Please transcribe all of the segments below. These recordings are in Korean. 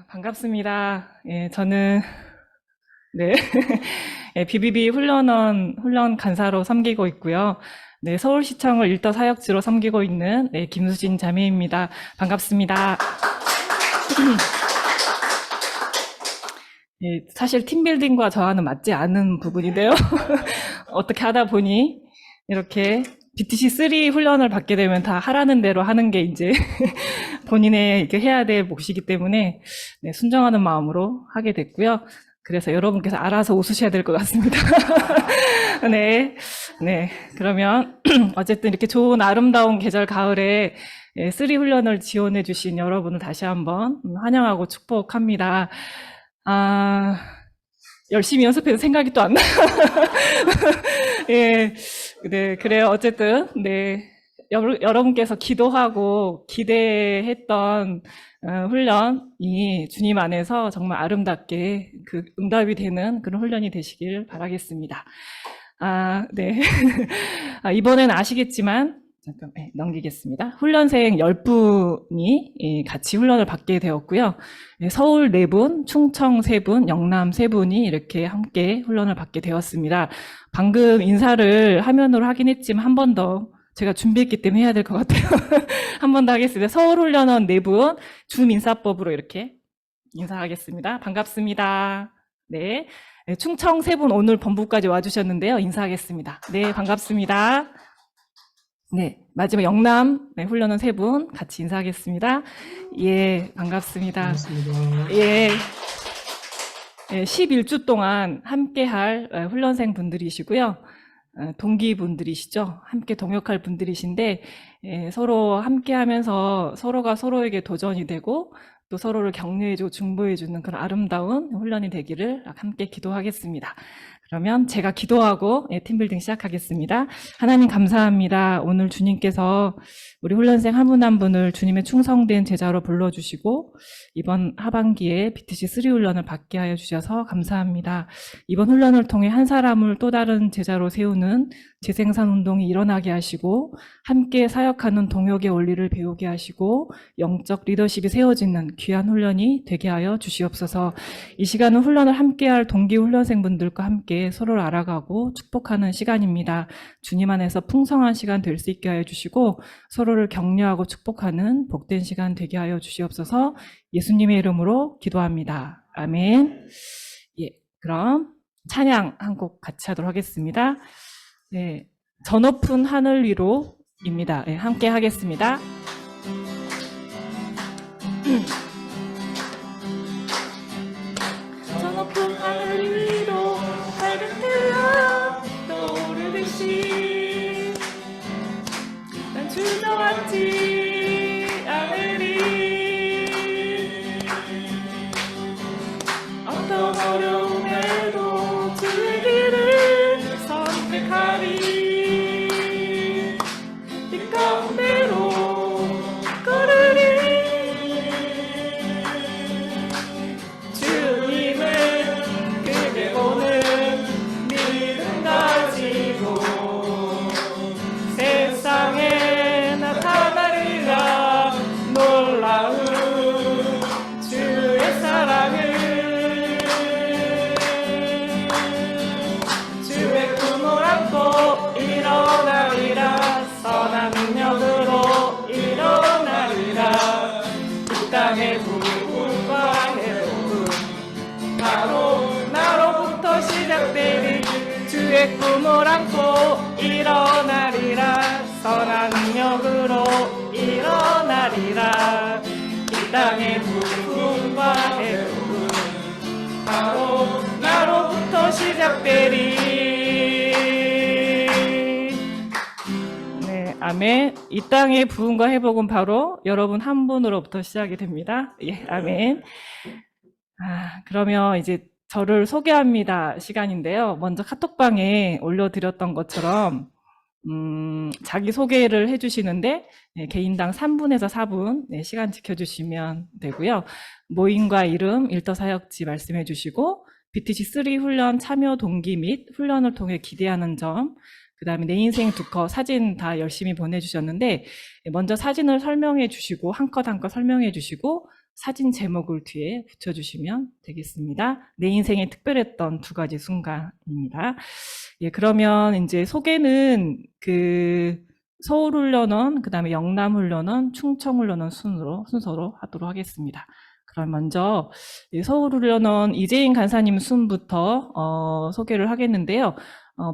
반갑습니다. 예, 저는, 네, 예, BBB 훈련 간사로 섬기고 있고요. 네, 서울시청을 일터 사역지로 섬기고 있는 네, 김수진 자매입니다. 반갑습니다. 예, 사실 팀빌딩과 저와는 맞지 않은 부분인데요. 어떻게 하다 보니 이렇게 BTC3 훈련을 받게 되면 다 하라는 대로 하는 게 이제 본인의 이렇게 해야 될 몫이기 때문에 네, 순종하는 마음으로 하게 됐고요. 그래서 여러분께서 알아서 웃으셔야 될 것 같습니다. 네, 네. 그러면 어쨌든 이렇게 좋은 아름다운 계절 가을에 쓰리 훈련을 지원해 주신 여러분을 다시 한번 환영하고 축복합니다. 열심히 연습해도 생각이 또 안 나요. 예, 네, 그래요. 어쨌든, 네. 여러분께서 기도하고 기대했던 훈련이 주님 안에서 정말 아름답게 그 응답이 되는 그런 훈련이 되시길 바라겠습니다. 네. 이번엔 아시겠지만, 잠깐, 네, 넘기겠습니다. 훈련생 10분이 같이 훈련을 받게 되었고요. 서울 4분, 충청 3분, 영남 3분이 이렇게 함께 훈련을 받게 되었습니다. 방금 인사를 화면으로 하긴 했지만 한 번 더 제가 준비했기 때문에 해야 될 것 같아요. 한 번 더 하겠습니다. 서울 훈련원 4분, 줌 인사법으로 이렇게 인사하겠습니다. 반갑습니다. 네. 충청 3분 오늘 본부까지 와주셨는데요. 인사하겠습니다. 네, 반갑습니다. 네, 마지막 영남 훈련원 3분 같이 인사하겠습니다. 예, 반갑습니다. 반갑습니다. 예. 11주 동안 함께할 훈련생 분들이시고요. 동기분들이시죠. 함께 동역할 분들이신데 서로 함께하면서 서로가 서로에게 도전이 되고 또 서로를 격려해주고 중보해주는 그런 아름다운 훈련이 되기를 함께 기도하겠습니다. 그러면 제가 기도하고 팀빌딩 시작하겠습니다. 하나님 감사합니다. 오늘 주님께서 우리 훈련생 한 분 한 분을 주님의 충성된 제자로 불러주시고 이번 하반기에 BTC3 훈련을 받게 하여 주셔서 감사합니다. 이번 훈련을 통해 한 사람을 또 다른 제자로 세우는 재생산 운동이 일어나게 하시고 함께 사역하는 동역의 원리를 배우게 하시고 영적 리더십이 세워지는 귀한 훈련이 되게 하여 주시옵소서. 이 시간은 훈련을 함께할 동기 훈련생분들과 함께 서로를 알아가고 축복하는 시간입니다. 주님 안에서 풍성한 시간 될 수 있게 하여 주시고 서로를 격려하고 축복하는 복된 시간 되게 하여 주시옵소서. 예수님의 이름으로 기도합니다. 아멘. 예, 그럼 찬양 한 곡 같이 하도록 하겠습니다. 네, 저 높은 하늘 위로입니다. 네, 함께 하겠습니다. 저 높은 하늘 위로 밝은 태양 떠오르듯이 난 주저앉지 않으리. 어떤 어려움에도 주의 길을 선택하리. 빛 가운데로 걸으리. 주님을 그대 보는 믿음 가지고 세상에 나타나리라. 놀라운 주의 사랑을 주의 꿈을 안고 일어나리라. 선한 능력으로 일어나리라. 이 땅의 부흥과 해로움 바로 나로부터 시작되리. 주의 꿈을 안고 일어나리라. 선한 능력으로 일어나리라. 이 땅의 부흥과 해로움 바로 나로부터 시작되리. 네, 아멘. 이 땅의 부흥과 회복은 바로 여러분 한 분으로부터 시작이 됩니다. 예, 아멘. 그러면 이제 저를 소개합니다 시간인데요. 먼저 카톡방에 올려드렸던 것처럼 자기 소개를 해주시는데 개인당 3분에서 4분 시간 지켜주시면 되고요. 모임과 이름, 일터사역지 말씀해 주시고 BTC3 훈련 참여 동기 및 훈련을 통해 기대하는 점, 그 다음에 내 인생 두 컷 사진 다 열심히 보내주셨는데 먼저 사진을 설명해 주시고 한 컷 한 컷 설명해 주시고 사진 제목을 뒤에 붙여주시면 되겠습니다. 내 인생에 특별했던 두 가지 순간입니다. 예, 그러면 이제 소개는 서울훈련원, 그 다음에 영남훈련원, 충청훈련원 순서로 하도록 하겠습니다. 그럼 먼저 서울훈련원 이재인 간사님 순부터 소개를 하겠는데요.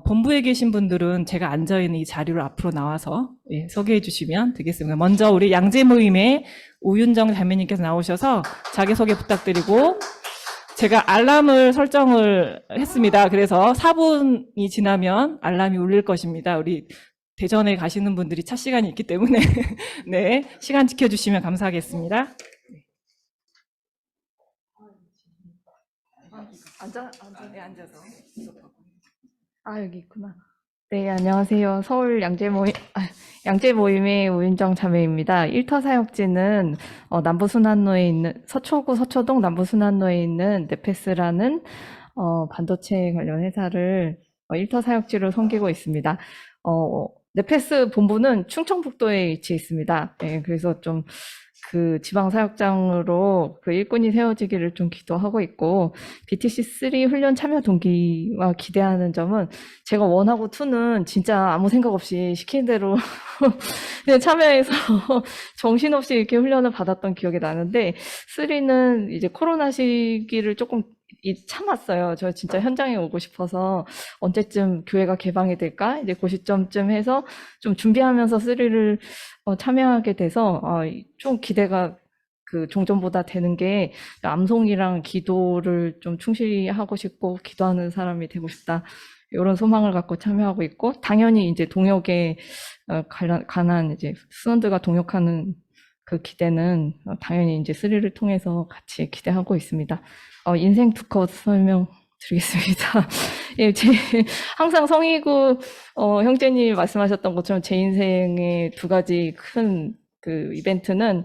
본부에 계신 분들은 제가 앉아있는 이 자리로 앞으로 나와서 소개해 주시면 되겠습니다. 먼저 우리 양재모임의 오윤정 자매님께서 나오셔서 자기소개 부탁드리고, 제가 알람을 설정을 했습니다. 그래서 4분이 지나면 알람이 울릴 것입니다. 우리 대전에 가시는 분들이 차 시간이 있기 때문에 네, 시간 지켜주시면 감사하겠습니다. 네, 앉아서. 여기 있구나. 네, 안녕하세요. 서울 양재모임의 오윤정 자매입니다. 일터 사역지는 남부순환로에 있는 서초구 서초동 남부순환로에 있는 네페스라는 반도체 관련 회사를 일터 사역지로 섬기고 있습니다. 네페스 본부는 충청북도에 위치해 있습니다. 네, 그래서 좀 그 지방사역장으로 그 일꾼이 세워지기를 좀 기도하고 있고, BTC3 훈련 참여 동기와 기대하는 점은, 제가 1하고 2는 진짜 아무 생각 없이 시키는 대로 그냥 참여해서 정신없이 이렇게 훈련을 받았던 기억이 나는데, 3는 이제 코로나 시기를 조금 참았어요. 저 진짜 현장에 오고 싶어서 언제쯤 교회가 개방이 될까? 이제 그 시점쯤 해서 좀 준비하면서 3를 참여하게 돼서 좀 기대가 종전보다 되는 게, 암송이랑 기도를 좀 충실히 하고 싶고 기도하는 사람이 되고 싶다, 이런 소망을 갖고 참여하고 있고, 당연히 이제 동역에 관한 이제 수원들과 동역하는 그 기대는 당연히 이제 3를 통해서 같이 기대하고 있습니다. 인생 투컷 설명드리겠습니다. 예, 항상 성희구 형제님이 말씀하셨던 것처럼 제 인생의 두 가지 큰 그 이벤트는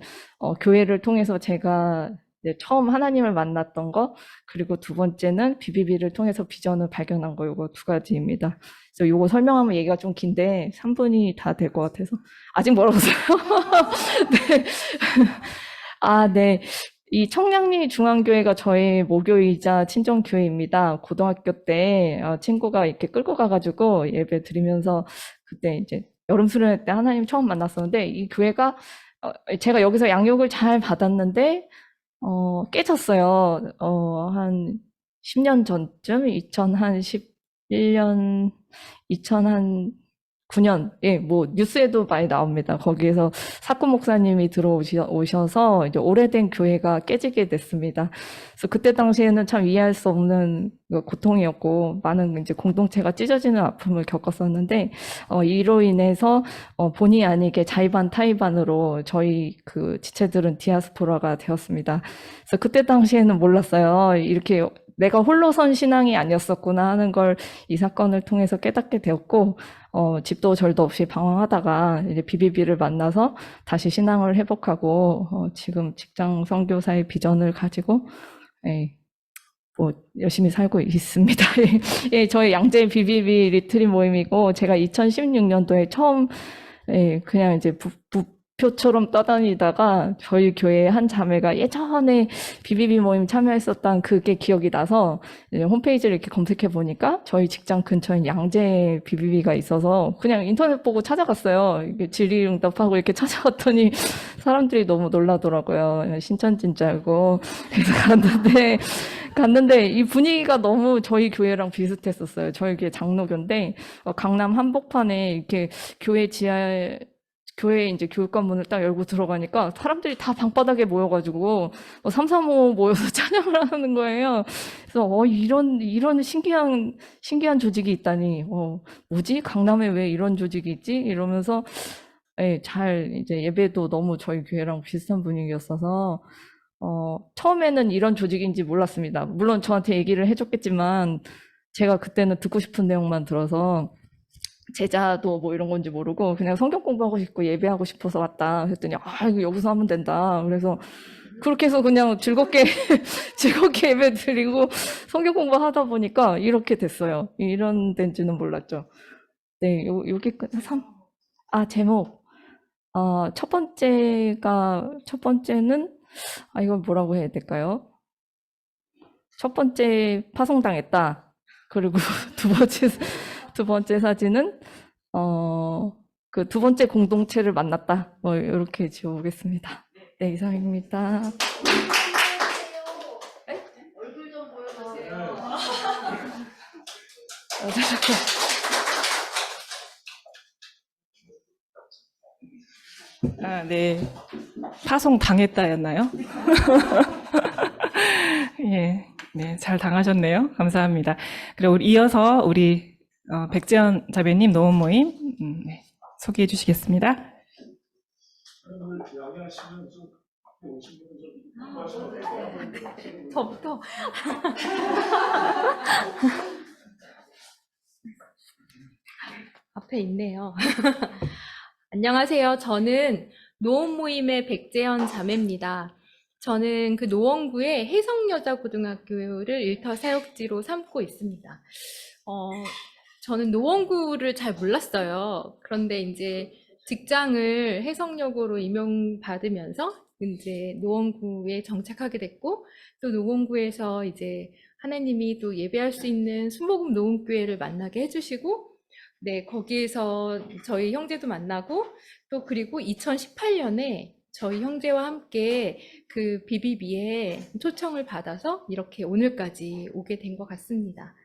교회를 통해서 제가 이제 처음 하나님을 만났던 거, 그리고 두 번째는 BBB를 통해서 비전을 발견한 거, 요거 두 가지입니다. 그래서 요거 설명하면 얘기가 좀 긴데 3분이 다 될 것 같아서 아직 멀었어요. 네. 네. 이 청량리 중앙교회가 저의 모교이자 친정교회입니다. 고등학교 때 친구가 이렇게 끌고 가가지고 예배 드리면서, 그때 이제 여름 수련회 때 하나님 처음 만났었는데, 이 교회가 제가 여기서 양육을 잘 받았는데 깨졌어요. 한 10년 전쯤, 2011년, 2009년, 예, 뭐 뉴스에도 많이 나옵니다. 거기에서 사쿠 목사님이 들어오셔서 이제 오래된 교회가 깨지게 됐습니다. 그래서 그때 당시에는 참 이해할 수 없는 고통이었고, 많은 이제 공동체가 찢어지는 아픔을 겪었었는데, 이로 인해서 본의 아니게 자의반 타의반으로 저희 그 지체들은 디아스포라가 되었습니다. 그래서 그때 당시에는 몰랐어요. 이렇게 내가 홀로선 신앙이 아니었었구나 하는 걸 이 사건을 통해서 깨닫게 되었고, 집도 절도 없이 방황하다가 이제 BBB를 만나서 다시 신앙을 회복하고, 지금 직장 선교사의 비전을 가지고, 뭐 열심히 살고 있습니다. 예, 저희 양재 BBB 리트릿 모임이고, 제가 2016년도에 처음 그냥 이제 부표처럼 떠다니다가 저희 교회 한 자매가 예전에 BBB 모임 참여했었던 그게 기억이 나서 홈페이지를 이렇게 검색해 보니까 저희 직장 근처에 양재 BBB가 있어서 그냥 인터넷 보고 찾아갔어요. 이게 질의응답하고 이렇게 찾아갔더니 사람들이 너무 놀라더라고요. 신천지인 줄 알고. 그래서 갔는데 이 분위기가 너무 저희 교회랑 비슷했었어요. 저희 교회 장로교인데 강남 한복판에 이렇게 교회 지하에, 교회 이제 교육관 문을 딱 열고 들어가니까 사람들이 다 방바닥에 모여가지고 335 모여서 찬양을 하는 거예요. 그래서 이런 신기한 조직이 있다니, 뭐지? 강남에 왜 이런 조직이 있지? 이러면서 이제 예배도 너무 저희 교회랑 비슷한 분위기였어서 처음에는 이런 조직인지 몰랐습니다. 물론 저한테 얘기를 해줬겠지만 제가 그때는 듣고 싶은 내용만 들어서 제자도 뭐 이런 건지 모르고 그냥 성경 공부하고 싶고 예배하고 싶어서 왔다 했더니, 이거 여기서 하면 된다. 그래서 그렇게 해서 그냥 즐겁게 즐겁게 예배 드리고 성경 공부하다 보니까 이렇게 됐어요. 이런 데인지는 몰랐죠. 네, 여기 제목. 첫 번째는 이건 뭐라고 해야 될까요? 첫 번째 파송당했다. 그리고 두 번째 사진은, 그 두 번째 공동체를 만났다. 뭐, 이렇게 지어보겠습니다. 네, 이상입니다. 얼굴 좀 보여주세요. 아, 네. 파송 당했다였나요? 예, 네, 잘 당하셨네요. 감사합니다. 그리고 이어서 우리 백재현 자매님 노원 모임 네, 소개해 주시겠습니다. 저부터 앞에 있네요. 안녕하세요. 저는 노원 모임의 백재현 자매입니다. 저는 그 노원구의 혜성여자고등학교를 일터 사역지로 삼고 있습니다. 저는 노원구를 잘 몰랐어요. 그런데 이제 직장을 혜성역으로 임용받으면서 이제 노원구에 정착하게 됐고, 또 노원구에서 이제 하나님이 또 예배할 수 있는 순복음 노원교회를 만나게 해주시고, 네, 거기에서 저희 형제도 만나고, 또 그리고 2018년에 저희 형제와 함께 그 비비비에 초청을 받아서 이렇게 오늘까지 오게 된 것 같습니다.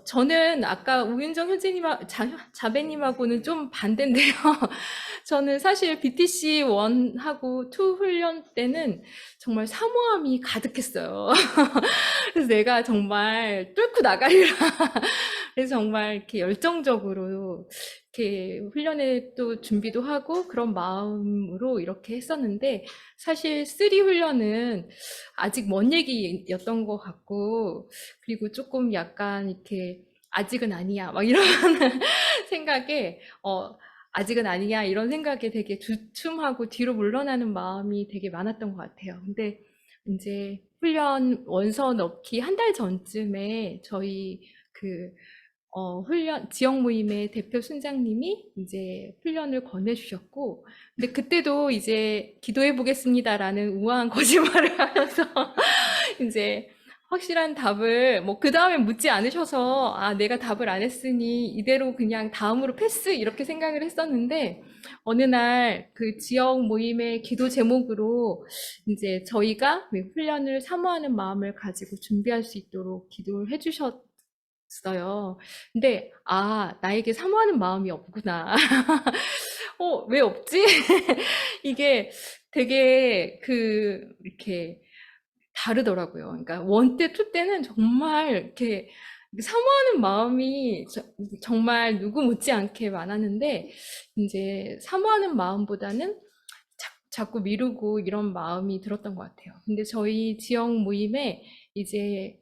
저는 아까 우윤정 자배님하고는 좀 반대인데요. 저는 사실 BTC 1하고 2 훈련 때는 정말 사모함이 가득했어요. 그래서 내가 정말 뚫고 나가리라. 그래서 정말 이렇게 열정적으로 이렇게 훈련에 또 준비도 하고 그런 마음으로 이렇게 했었는데, 사실 3 훈련은 아직 먼 얘기였던 것 같고, 그리고 조금 약간 이렇게 아직은 아니야 막 이런 생각에 아직은 아니야 이런 생각에 되게 주춤하고 뒤로 물러나는 마음이 되게 많았던 것 같아요. 근데 이제 훈련 원서 넣기 한 달 전쯤에 저희 그 훈련 지역 모임의 대표 순장님이 이제 훈련을 권해주셨고, 근데 그때도 이제 기도해 보겠습니다라는 우아한 거짓말을 하면서 이제 확실한 답을 뭐 그 다음에 묻지 않으셔서 내가 답을 안 했으니 이대로 그냥 다음으로 패스 이렇게 생각을 했었는데, 어느 날 그 지역 모임의 기도 제목으로 이제 저희가 훈련을 사모하는 마음을 가지고 준비할 수 있도록 기도를 해주셨어요. 근데 나에게 사모하는 마음이 없구나. 왜 없지? 이게 되게 이렇게 다르더라고요. 그러니까 1 때, 2 때는 정말 이렇게 사모하는 마음이 정말 누구 못지않게 많았는데, 이제 사모하는 마음보다는 자꾸 미루고 이런 마음이 들었던 것 같아요. 근데 저희 지역 모임에 이제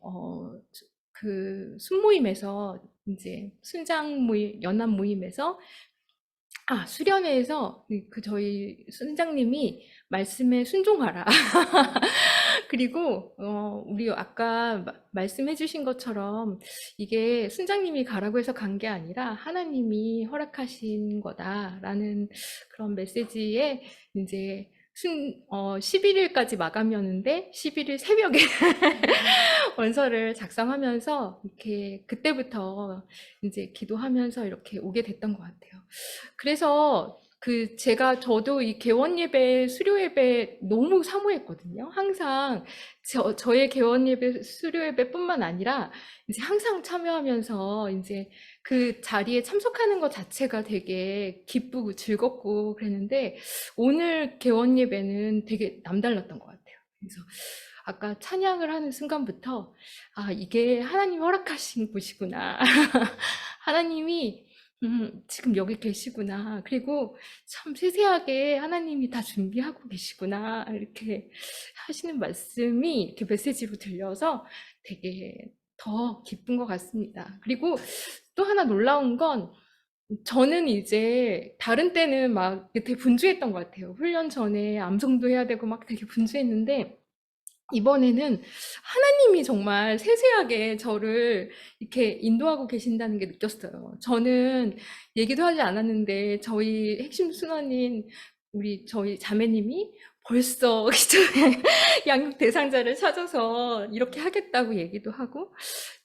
그 순모임에서 이제 순장 모임, 연합 모임에서 수련회에서 그 저희 순장님이 말씀에 순종하라. 그리고 우리 아까 말씀해 주신 것처럼 이게 순장님이 가라고 해서 간 게 아니라 하나님이 허락하신 거다라는 그런 메시지에 이제 11일까지 마감이었는데 11일 새벽에 원서를 작성하면서 이렇게 그때부터 이제 기도하면서 이렇게 오게 됐던 것 같아요. 그래서 저도 이 개원 예배, 수료 예배 너무 사모했거든요. 항상 저의 개원 예배, 수료 예배뿐만 아니라 이제 항상 참여하면서 이제 그 자리에 참석하는 것 자체가 되게 기쁘고 즐겁고 그랬는데, 오늘 개원 예배는 되게 남달랐던 것 같아요. 그래서 아까 찬양을 하는 순간부터 이게 하나님 허락하신 곳이구나. 하나님이 지금 여기 계시구나. 그리고 참 세세하게 하나님이 다 준비하고 계시구나. 이렇게 하시는 말씀이 이렇게 메시지로 들려서 되게 더 기쁜 것 같습니다. 그리고 또 하나 놀라운 건, 저는 이제 다른 때는 막 되게 분주했던 것 같아요. 훈련 전에 암송도 해야 되고 막 되게 분주했는데, 이번에는 하나님이 정말 세세하게 저를 이렇게 인도하고 계신다는 게 느꼈어요. 저는 얘기도 하지 않았는데 저희 핵심 순원인 저희 자매님이 벌써 기존에 양육 대상자를 찾아서 이렇게 하겠다고 얘기도 하고,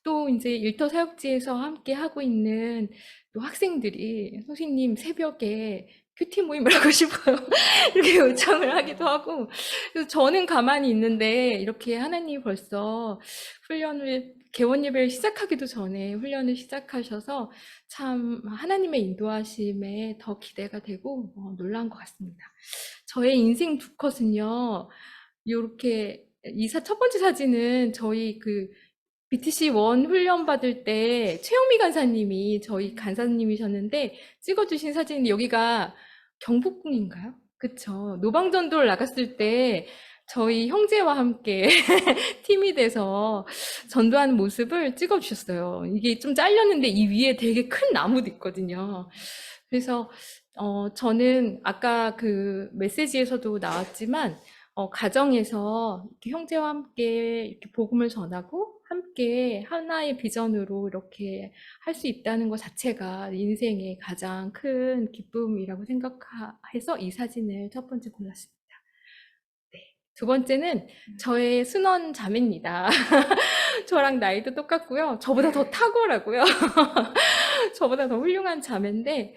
또 이제 일터 사역지에서 함께 하고 있는 또 학생들이 선생님 새벽에 큐티 모임을 하고 싶어요. 이렇게 요청을 하기도 하고, 그래서 저는 가만히 있는데 이렇게 하나님이 벌써 개원 예배를 시작하기도 전에 훈련을 시작하셔서 참 하나님의 인도하심에 더 기대가 되고 놀라운 것 같습니다. 저의 인생 두 컷은요, 요렇게 첫 번째 사진은 저희 그 BTC 원 훈련 받을 때 최영미 간사님이 저희 간사님이셨는데 찍어주신 사진이 여기가 경복궁인가요? 그쵸. 노방전도를 나갔을 때 저희 형제와 함께 팀이 돼서 전도하는 모습을 찍어주셨어요. 이게 좀 잘렸는데 이 위에 되게 큰 나무도 있거든요. 그래서 저는 아까 그 메시지에서도 나왔지만 가정에서 이렇게 형제와 함께 이렇게 복음을 전하고 함께 하나의 비전으로 이렇게 할 수 있다는 것 자체가 인생의 가장 큰 기쁨이라고 생각해서 이 사진을 첫 번째 골랐습니다. 네. 두 번째는 저의 순원 자매입니다. 저랑 나이도 똑같고요. 저보다 더 탁월하고요. 저보다 더 훌륭한 자매인데,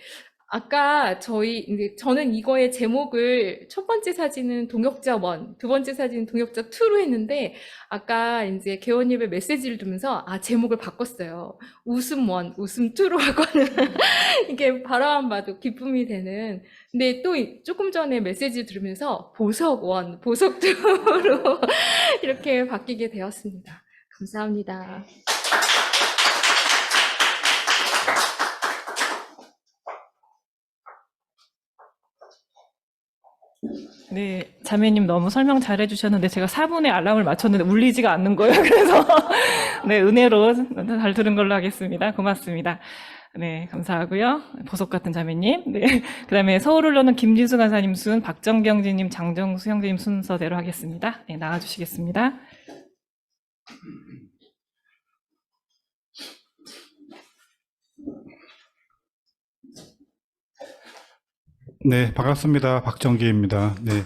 아까 저는 이거의 제목을 첫 번째 사진은 동역자 1, 두 번째 사진은 동역자 2로 했는데, 아까 이제 개원 예배 메시지를 들으면서, 제목을 바꿨어요. 웃음 1, 웃음 2로 하고는, 이게 바라만 봐도 기쁨이 되는. 근데 또 조금 전에 메시지 들으면서 보석 1, 보석 2로 이렇게 바뀌게 되었습니다. 감사합니다. 네, 자매님 너무 설명 잘 해주셨는데 제가 4분에 알람을 맞췄는데 울리지가 않는 거예요. 그래서 네, 은혜로 잘 들은 걸로 하겠습니다. 고맙습니다. 네, 감사하고요. 보석 같은 자매님. 네, 그다음에 서울을로는 김진수 간사님 순, 박정경지님, 장정수 형제님 순서대로 하겠습니다. 네, 나와주시겠습니다. 네, 반갑습니다. 박정기입니다. 네. 네.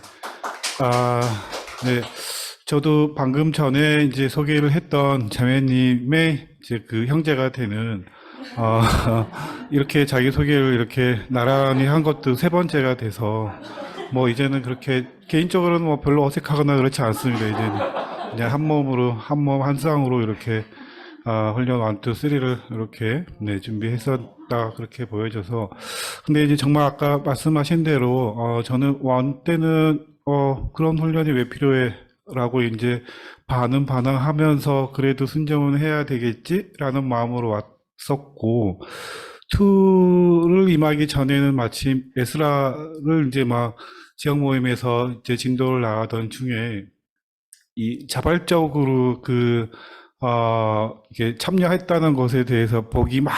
저도 방금 전에 이제 소개를 했던 자매님의 이제 그 형제가 되는, 이렇게 자기소개를 이렇게 나란히 한 것도 세 번째가 돼서, 뭐 이제는 그렇게 개인적으로는 뭐 별로 어색하거나 그렇지 않습니다. 이제는 그냥 한 몸으로, 한 몸, 한 쌍으로 이렇게, 훈련 1, 2, 3를 이렇게, 네, 준비했었다, 그렇게 보여져서. 근데 이제 정말 아까 말씀하신 대로, 저는 원 때는, 그런 훈련이 왜 필요해? 라고 이제 반항하면서 그래도 순종은 해야 되겠지? 라는 마음으로 왔었고, 2를 임하기 전에는 마침 에스라를 이제 막 지역 모임에서 이제 진도를 나가던 중에 이 자발적으로 이게 참여했다는 것에 대해서 보기 막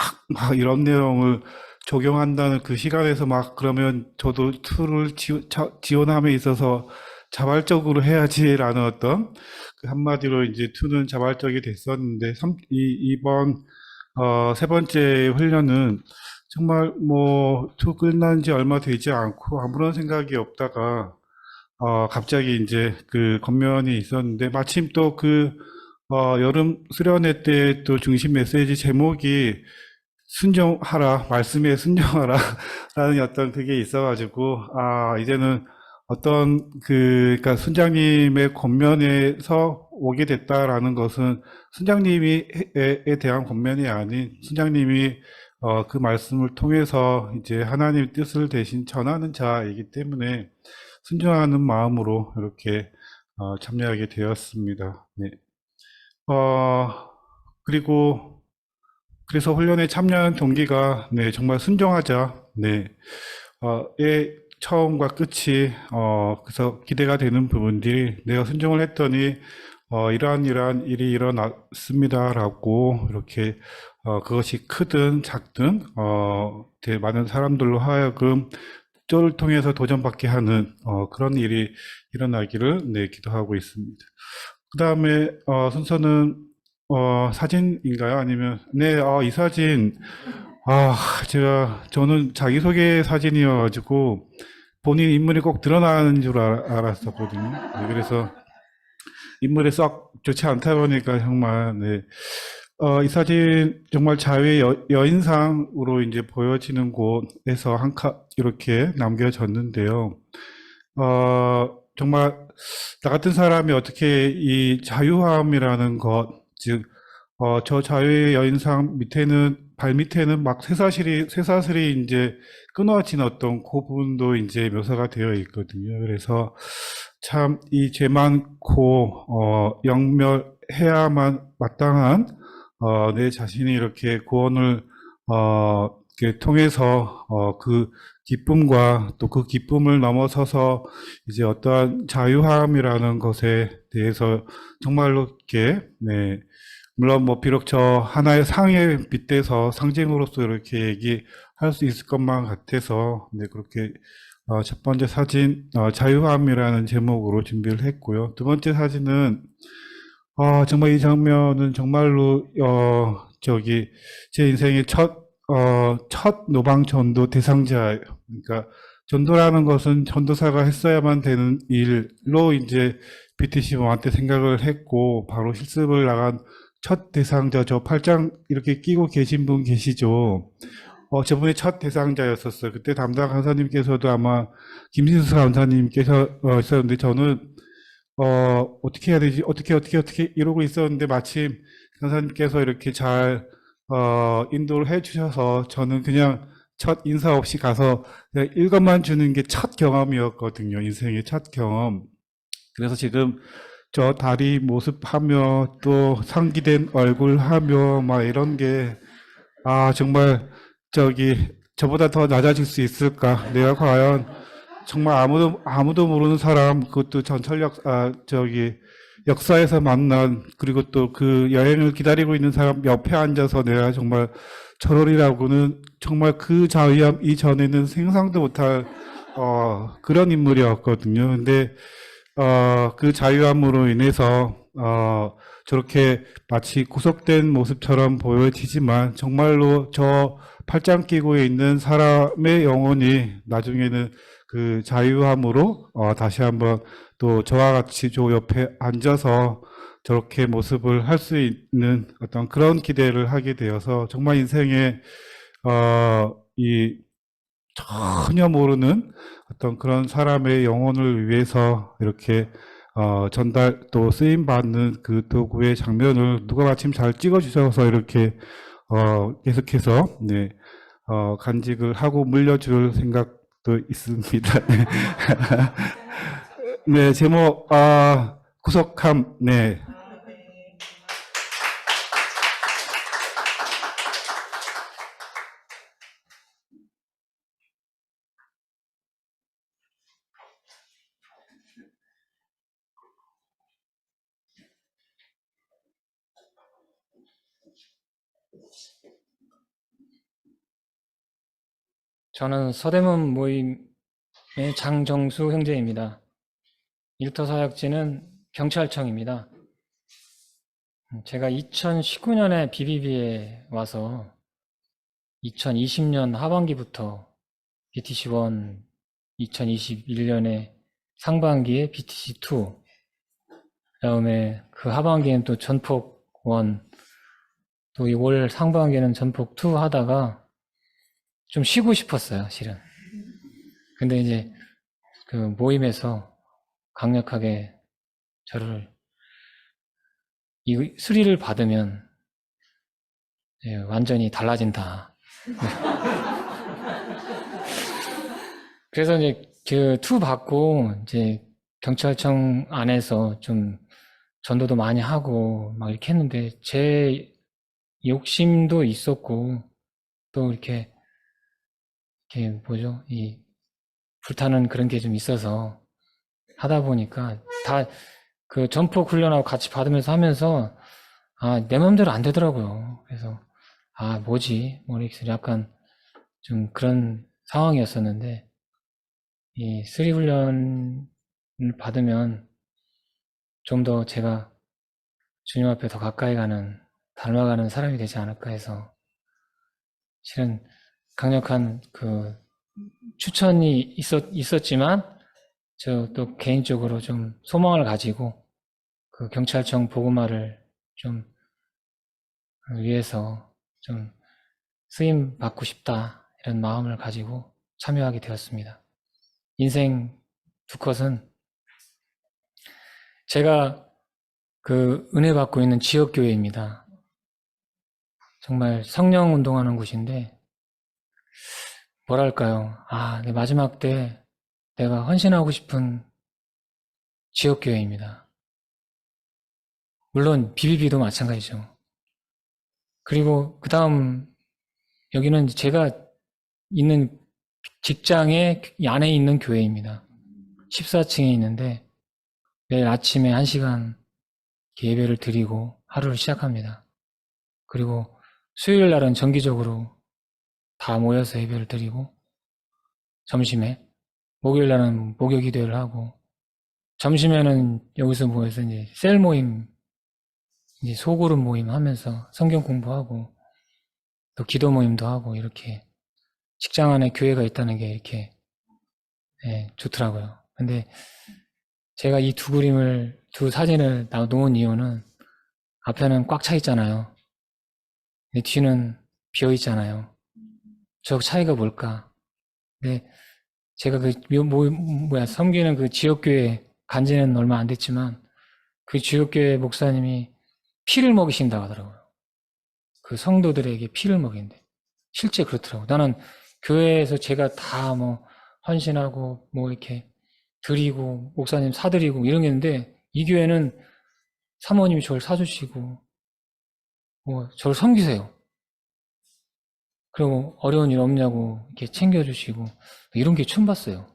이런 내용을 적용한다는 그 시간에서 막 그러면 저도 2를 지원함에 있어서 자발적으로 해야지라는 어떤 그 한마디로 이제 2는 자발적이 됐었는데 이번 세 번째 훈련은 정말 뭐 2 끝난 지 얼마 되지 않고 아무런 생각이 없다가 갑자기 이제 그 권면이 있었는데 마침 또 여름 수련회 때 또 중심 메시지 제목이 순종하라, 말씀에 순종하라 라는 어떤 그게 있어가지고 이제는 어떤 그러니까 순장님의 권면에서 오게 됐다라는 것은 순장님에 대한 권면이 아닌 순장님이 그 말씀을 통해서 이제 하나님의 뜻을 대신 전하는 자이기 때문에 순종하는 마음으로 이렇게 참여하게 되었습니다. 네. 그리고 그래서 훈련에 참여한 동기가 네, 정말 순종하자. 네. 의 처음과 끝이 그래서 기대가 되는 부분들이 내가 순종을 했더니 이러한 일이 일어났습니다라고 이렇게 그것이 크든 작든 많은 사람들로 하여금 저를 통해서 도전받게 하는 그런 일이 일어나기를 네, 기도하고 있습니다. 그 다음에 순서는 사진인가요? 아니면 네, 이 사진 저는 자기소개 사진이어가지고 본인 인물이 꼭 드러나는 줄 알았었거든요. 네, 그래서 인물이 썩 좋지 않다 보니까 정말, 네. 이 사진 정말 자유의 여인상으로 이제 보여지는 곳에서 한 컷 이렇게 남겨졌는데요. 정말 나 같은 사람이 어떻게 이 자유함이라는 것, 즉, 저 자유의 여인상 밑에는, 발 밑에는 막 쇠사슬이 이제 끊어진 어떤 그 부분도 이제 묘사가 되어 있거든요. 그래서 참 이 죄 많고, 영멸해야만 마땅한, 내 자신이 이렇게 구원을, 이렇게 통해서, 그 기쁨과 또 그 기쁨을 넘어서서 이제 어떠한 자유함이라는 것에 대해서 정말로 이렇게, 네. 물론 뭐 비록 저 하나의 상에 빗대서 상징으로서 이렇게 얘기할 수 있을 것만 같아서, 네, 그렇게 첫 번째 사진 자유함이라는 제목으로 준비를 했고요. 두 번째 사진은 정말 이 장면은 정말로 제 인생의 첫 노방전도 대상자예요. 그러니까 전도라는 것은 전도사가 했어야만 되는 일로 이제 BTC1한테 생각을 했고, 바로 실습을 나간 첫 대상자, 저 팔짱 이렇게 끼고 계신 분 계시죠? 저분이 첫 대상자였었어요. 그때 담당 강사님께서도 아마 김진수 강사님께서 있었는데, 저는 어떻게 해야 되지? 어떻게 이러고 있었는데, 마침 강사님께서 이렇게 잘 인도를 해주셔서 저는 그냥 첫 인사 없이 가서 그냥 읽어만 주는 게 첫 경험이었거든요. 인생의 첫 경험. 그래서 지금 저 다리 모습하며 또 상기된 얼굴 하며 막 이런 게, 정말 저보다 더 낮아질 수 있을까? 내가 과연 정말 아무도 모르는 사람, 그것도 역사에서 만난, 그리고 또 그 여행을 기다리고 있는 사람 옆에 앉아서 내가 정말 저러리라고는 정말 그 자유함 이전에는 생각도 못할, 그런 인물이었거든요. 근데, 그 자유함으로 인해서, 저렇게 마치 구속된 모습처럼 보여지지만, 정말로 저 팔짱 끼고 있는 사람의 영혼이 나중에는 그 자유함으로, 다시 한번 또 저와 같이 저 옆에 앉아서 저렇게 모습을 할 수 있는 어떤 그런 기대를 하게 되어서, 정말 인생에, 이 전혀 모르는 어떤 그런 사람의 영혼을 위해서 이렇게 전달 또 쓰임 받는 그 도구의 장면을 누가 마침 잘 찍어주셔서 이렇게 계속해서, 네, 간직을 하고 물려줄 생각도 있습니다. 네, 네, 제목 구속함. 네. 저는 서대문 모임의 장정수 형제입니다. 일터 사역지는 경찰청입니다. 제가 2019년에 BBB에 와서 2020년 하반기부터 BTC1, 2021년에 상반기에 BTC2, 그다음에 그 하반기엔 또 전폭1, 또 올 상반기에는 전폭2 하다가 좀 쉬고 싶었어요, 실은. 근데 이제 그 모임에서 강력하게 저를 이 수리를 받으면 완전히 달라진다. 그래서 이제 그 투 받고 이제 경찰청 안에서 좀 전도도 많이 하고 막 이렇게 했는데, 제 욕심도 있었고 또 이렇게 뭐죠? 이 불타는 그런 게 좀 있어서 하다 보니까 다 그 전폭 훈련하고 같이 받으면서 하면서 내 마음대로 안 되더라고요. 그래서 뭐지? 모르겠어요. 약간 좀 그런 상황이었었는데, 이 스리 훈련을 받으면 좀 더 제가 주님 앞에 더 가까이 가는, 닮아가는 사람이 되지 않을까 해서, 실은 강력한 그 추천이 있었지만, 저 또 개인적으로 좀 소망을 가지고 그 경찰청 보고마를 좀 위해서 좀 쓰임 받고 싶다 이런 마음을 가지고 참여하게 되었습니다. 인생 두 컷은 제가 그 은혜 받고 있는 지역교회입니다. 정말 성령 운동하는 곳인데 뭐랄까요? 내 마지막 때 내가 헌신하고 싶은 지역교회입니다. 물론 BBB도 마찬가지죠. 그리고 그 다음 여기는 제가 있는 직장의 안에 있는 교회입니다. 14층에 있는데 매일 아침에 1시간 예배를 드리고 하루를 시작합니다. 그리고 수요일 날은 정기적으로 다 모여서 예배를 드리고 점심에 목요일 날은 목요 기도를 하고 점심에는 여기서 모여서 이제 셀 모임, 이제 소그룹 모임 하면서 성경 공부하고 또 기도 모임도 하고 이렇게 직장 안에 교회가 있다는 게 이렇게 좋더라고요. 근데 제가 이 두 사진을 놓은 이유는 앞에는 꽉 차 있잖아요. 근데 뒤는 비어 있잖아요. 저 차이가 뭘까? 근데 제가 섬기는 그 지역교회 간지는 얼마 안 됐지만 그 지역교회 목사님이 피를 먹이신다고 하더라고요. 그 성도들에게 피를 먹인대. 실제 그렇더라고요. 나는 교회에서 제가 다 헌신하고 이렇게 드리고 목사님 사드리고 이런 게 있는데 이 교회는 사모님이 저를 사주시고 저를 섬기세요. 그리고 어려운 일 없냐고 이렇게 챙겨주시고 이런 게 처음 봤어요.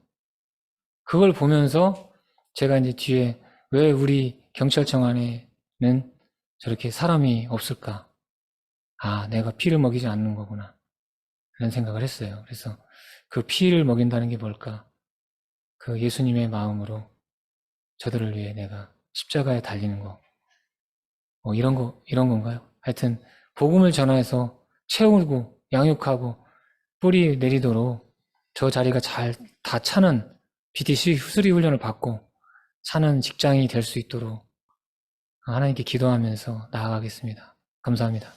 그걸 보면서 제가 이제 뒤에 왜 우리 경찰청 안에는 저렇게 사람이 없을까? 내가 피를 먹이지 않는 거구나. 그런 생각을 했어요. 그래서 그 피를 먹인다는 게 뭘까? 그 예수님의 마음으로 저들을 위해 내가 십자가에 달리는 거. 이런 건가요? 하여튼, 복음을 전해서 채우고 양육하고 뿌리 내리도록 저 자리가 다 차는 BTC 수리 훈련을 받고 차는 직장이 될 수 있도록 하나님께 기도하면서 나아가겠습니다. 감사합니다.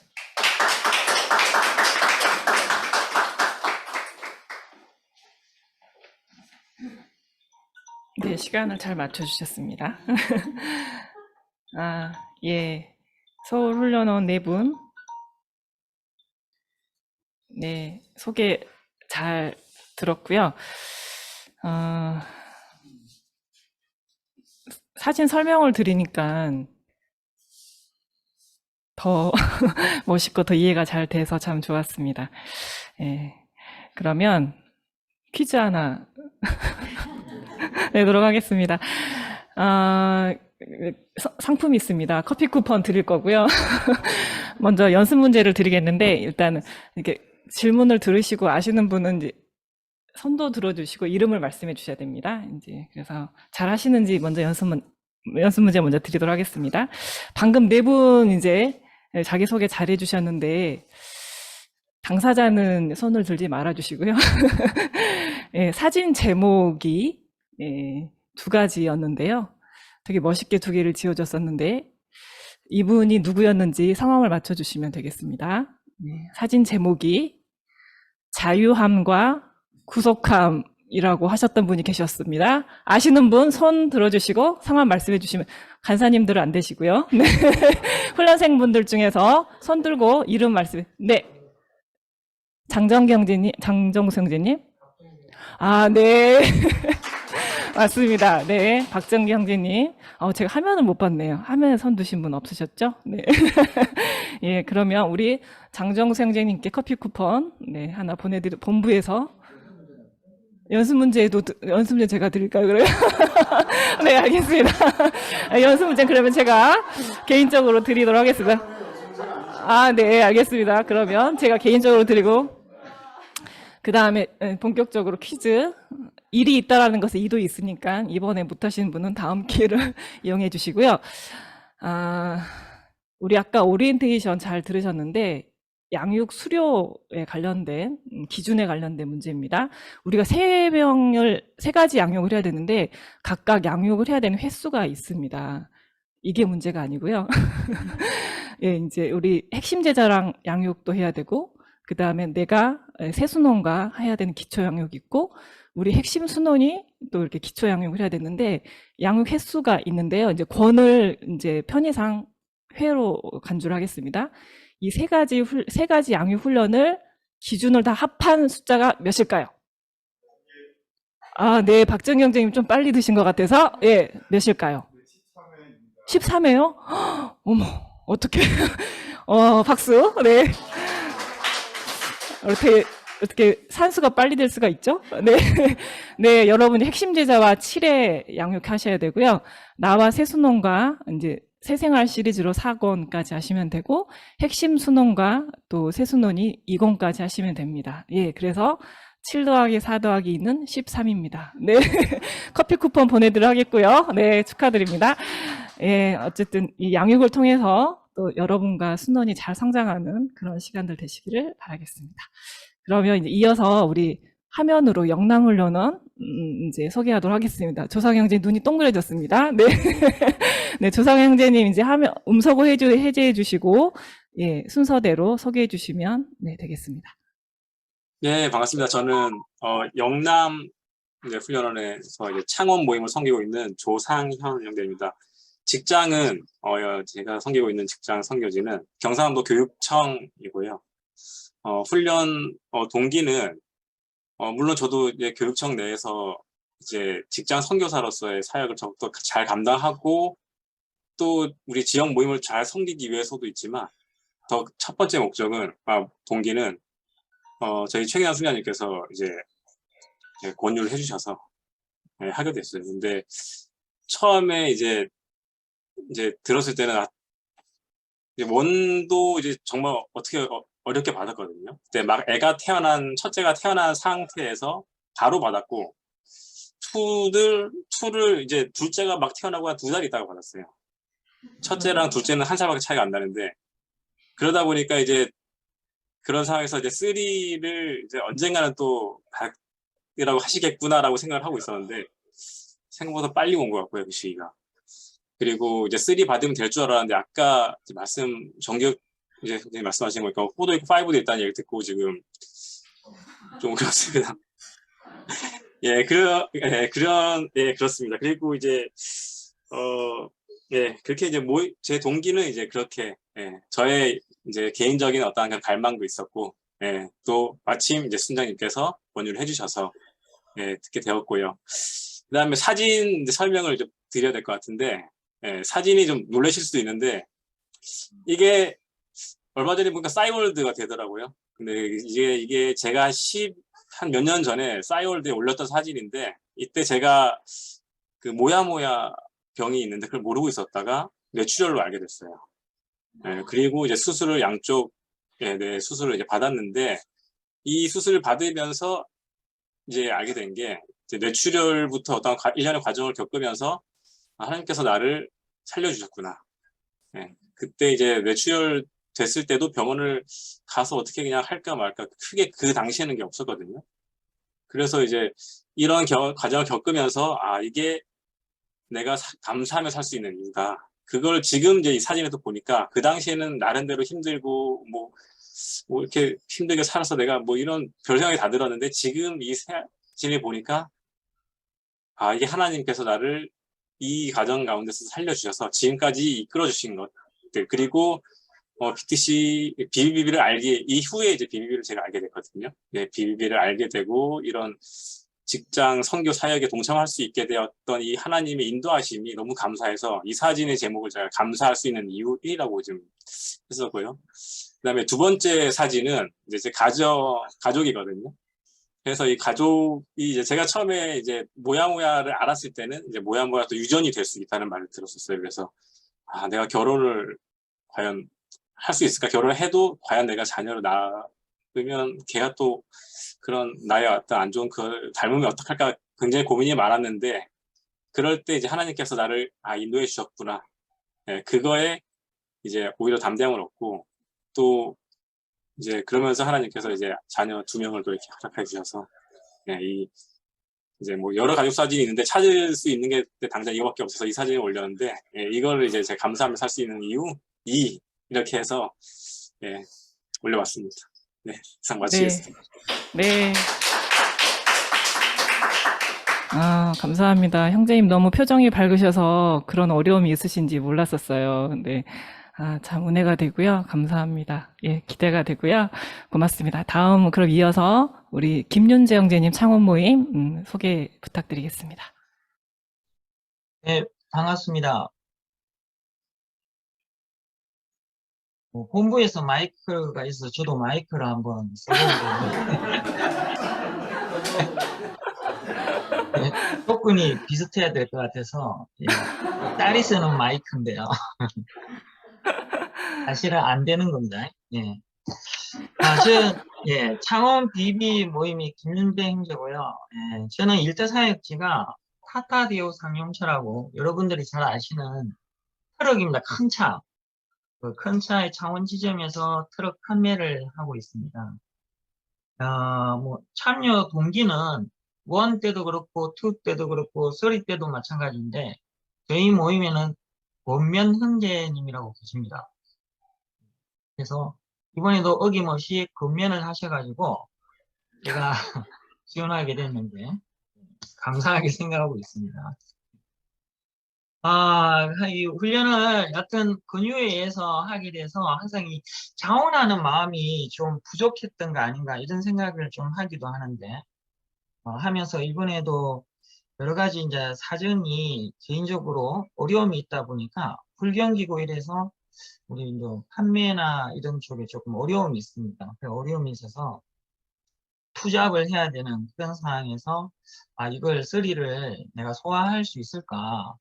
네, 시간을 잘 맞춰주셨습니다. 예. 서울 훈련원 4분. 네, 소개 잘 들었고요. 사진 설명을 드리니까 더 멋있고 더 이해가 잘 돼서 참 좋았습니다. 예. 그러면 퀴즈 하나 내도록 하겠습니다. 상품이 있습니다. 커피 쿠폰 드릴 거고요. 먼저 연습 문제를 드리겠는데 일단 이렇게 질문을 들으시고 아시는 분은 이제 손도 들어주시고 이름을 말씀해 주셔야 됩니다. 이제 그래서 잘 하시는지 먼저 연습 문제 먼저 드리도록 하겠습니다. 방금 4분 이제 자기소개 잘 해주셨는데 당사자는 손을 들지 말아주시고요. 예, 사진 제목이 2가지였는데요. 되게 멋있게 2개를 지어줬었는데 이분이 누구였는지 상황을 맞춰주시면 되겠습니다. 네, 사진 제목이 자유함과 구속함이라고 하셨던 분이 계셨습니다. 아시는 분 손 들어주시고 상황 말씀해 주시면, 간사님들은 안 되시고요. 네. 훈련생분들 중에서 손 들고 이름 말씀해. 네. 장정성재님? 네. 맞습니다. 네. 박정기 형제님. 제가 화면을 못 봤네요. 화면에 손 드신 분 없으셨죠? 네. 예, 그러면 우리 장정수 형제님께 커피 쿠폰, 네, 하나 본부에서 연습 문제 제가 드릴까요, 그래요? 네, 알겠습니다. 연습 문제 그러면 제가 개인적으로 드리도록 하겠습니다. 네, 알겠습니다. 그러면 제가 개인적으로 드리고, 그 다음에 본격적으로 퀴즈. 일이 있다라는 것에 이도 있으니까 이번에 못하신 분은 다음 기회를 이용해 주시고요. 우리 아까 오리엔테이션 잘 들으셨는데 양육 수료에 관련된 기준에 관련된 문제입니다. 우리가 세 가지 양육을 해야 되는데 각각 양육을 해야 되는 횟수가 있습니다. 이게 문제가 아니고요. 예, 이제 우리 핵심 제자랑 양육도 해야 되고, 그 다음에 내가 새순원과 해야 되는 기초 양육이 있고, 우리 핵심 순원이 또 이렇게 기초 양육을 해야 되는데, 양육 횟수가 있는데요. 이제 권을 이제 편의상 회로 간주를 하겠습니다. 이 세 가지 양육 훈련을 기준을 다 합한 숫자가 몇일까요? 아, 네, 박정경 선생님 좀 빨리 드신 것 같아서, 예, 몇일까요? 13회요? 어머, 어떻게, 박수. 네. 어떻게 산수가 빨리 될 수가 있죠? 네. 네, 여러분이 핵심 제자와 7회 양육하셔야 되고요. 나와 새순원과 이제 새생활 시리즈로 4권까지 하시면 되고, 핵심 순원과 또 새순원이 2권까지 하시면 됩니다. 예, 그래서 7 더하기 4 더하기 2는 13입니다. 네. 커피 쿠폰 보내드려 하겠고요. 네, 축하드립니다. 예, 어쨌든 이 양육을 통해서 또 여러분과 순원이 잘 성장하는 그런 시간들 되시기를 바라겠습니다. 그러면 이제 이어서 우리 화면으로 영랑훈련원 이제 소개하도록 하겠습니다. 조상 형제 눈이 동그래졌습니다. 네. 네, 조상 형제님 이제 화면 음소거 해제해 주시고, 예, 순서대로 소개해 주시면 네, 되겠습니다. 네, 반갑습니다. 저는 영남 이제 훈련원에서 이제 창원 모임을 섬기고 있는 조상현 형제입니다. 직장은 제가 섬기고 있는 직장 선교지는 경상남도 교육청이고요. 훈련 동기는 물론 저도 이제 교육청 내에서 이제 직장 선교사로서의 사역을 더욱더 잘 감당하고 또 우리 지역 모임을 잘 섬기기 위해서도 있지만 더 첫 번째 목적은 동기는 저희 최경환 수녀님께서 이제 권유를 해주셔서 하게 됐어요. 근데 처음에 이제 들었을 때는 이제 원도 이제 정말 어떻게 어렵게 받았거든요. 그때 막 첫째가 태어난 상태에서 바로 받았고, 투를 이제 둘째가 막 태어나고 한 2달 있다가 받았어요. 첫째랑 둘째는 1살밖에 차이가 안 나는데, 그러다 보니까 이제 그런 상황에서 이제 3를 이제 언젠가는 또 받으라고 하시겠구나라고 생각을 하고 있었는데, 생각보다 빨리 온 것 같고요, 그 시기가. 그리고 이제 3 받으면 될 줄 알았는데, 아까 정규 이제 선생님 말씀하신 거니까 4도 있고 5도 있다는 얘기를 듣고 지금 좀 그렇습니다. 예, 그렇습니다. 그리고 이제 그렇게 이제 제 동기는 이제 그렇게 저의 이제 개인적인 어떤 그런 갈망도 있었고, 또 마침 이제 순장님께서 권유를 해주셔서 듣게 되었고요. 그다음에 사진 설명을 좀 드려야 될 것 같은데, 사진이 좀 놀라실 수도 있는데 이게 얼마 전에 보니까 싸이월드가 되더라고요. 근데 이게 제가 한 몇 년 전에 싸이월드에 올렸던 사진인데, 이때 제가 그 모야모야 병이 있는데 그걸 모르고 있었다가 뇌출혈로 알게 됐어요. 그리고 이제 수술을 수술을 이제 받았는데, 이 수술을 받으면서 이제 알게 된 게, 뇌출혈부터 어떤 일련의 과정을 겪으면서 하나님께서 나를 살려주셨구나. 그때 이제 뇌출혈 됐을 때도 병원을 가서 어떻게 그냥 할까 말까 크게 그 당시에는 게 없었거든요. 그래서 이제 이런 과정을 겪으면서 이게 내가 감사하며 살 수 있는 이유가, 그걸 지금 이제 이 사진에도 보니까 그 당시에는 나름대로 힘들고 뭐 이렇게 힘들게 살아서 내가 뭐 이런 별 생각이 다 들었는데, 지금 이 사진을 보니까 이게 하나님께서 나를 이 과정 가운데서 살려주셔서 지금까지 이끌어 주신 것들, 그리고 BTC BBB를 이후에 이제 BBB를 제가 알게 됐거든요. BBB를 알게 되고 이런 직장 선교 사역에 동참할 수 있게 되었던 이 하나님의 인도하심이 너무 감사해서 이 사진의 제목을 제가 감사할 수 있는 이유 1이라고 좀 했었고요. 그다음에 두 번째 사진은 이제 제 가족이거든요. 그래서 이 가족이 이제 제가 처음에 이제 모야모야를 알았을 때는 이제 모야모야도 유전이 될 수 있다는 말을 들었었어요. 그래서 내가 결혼을 과연 할 수 있을까? 결혼을 해도 과연 내가 자녀를 낳으면 걔가 또 그런 나의 어떤 안 좋은 그 닮으면 어떡할까 굉장히 고민이 많았는데, 그럴 때 이제 하나님께서 나를 인도해 주셨구나. 그거에 이제 오히려 담대함을 얻고, 또 이제 그러면서 하나님께서 이제 자녀 2명을 또 이렇게 허락해 주셔서, 예, 이제 뭐 여러 가족 사진이 있는데 찾을 수 있는 게 당장 이거밖에 없어서 이 사진을 올렸는데, 예, 이거를 이제 제가 감사하며 살 수 있는 이유, 이렇게 해서, 예, 올려봤습니다. 네, 이상 네, 마치겠습니다. 네. 아, 감사합니다. 형제님 너무 표정이 밝으셔서 그런 어려움이 있으신지 몰랐었어요. 근데, 아, 참 은혜가 되고요. 감사합니다. 예, 기대가 되고요. 고맙습니다. 다음, 그럼 이어서 우리 김윤재 형제님 창원 모임, 소개 부탁드리겠습니다. 네, 반갑습니다. 본부에서 마이크가 있어서 저도 마이크를 한번 써보는데 네, 조건이 비슷해야 될 것 같아서 예, 딸이 쓰는 마이크인데요. 사실은 안 되는 겁니다. 예. 예, 창원 비비 모임이 김윤배 형제고요. 예, 저는 일대 사역지가 타타디오 상용차라고 여러분들이 잘 아시는 트럭입니다. 큰 차. 그 큰 차의 창원 지점에서 트럭 판매를 하고 있습니다. 뭐 참여 동기는 1 때도 그렇고 2 때도 그렇고 3 때도 마찬가지인데 저희 모임에는 권면 형제님이라고 계십니다. 그래서 이번에도 어김없이 권면을 하셔가지고 제가 지원하게 됐는데 감사하게 생각하고 있습니다. 이 훈련을 여튼 근육에 의해서 하게 돼서 항상 이 자원하는 마음이 좀 부족했던 거 아닌가 이런 생각을 좀 하기도 하는데 하면서 이번에도 여러 가지 이제 사정이 개인적으로 어려움이 있다 보니까 불경기고 이래서 우리 이제 판매나 이런 쪽에 조금 어려움이 있습니다. 그 어려움이 있어서 투잡을 해야 되는 그런 상황에서 이걸 쓰리를 내가 소화할 수 있을까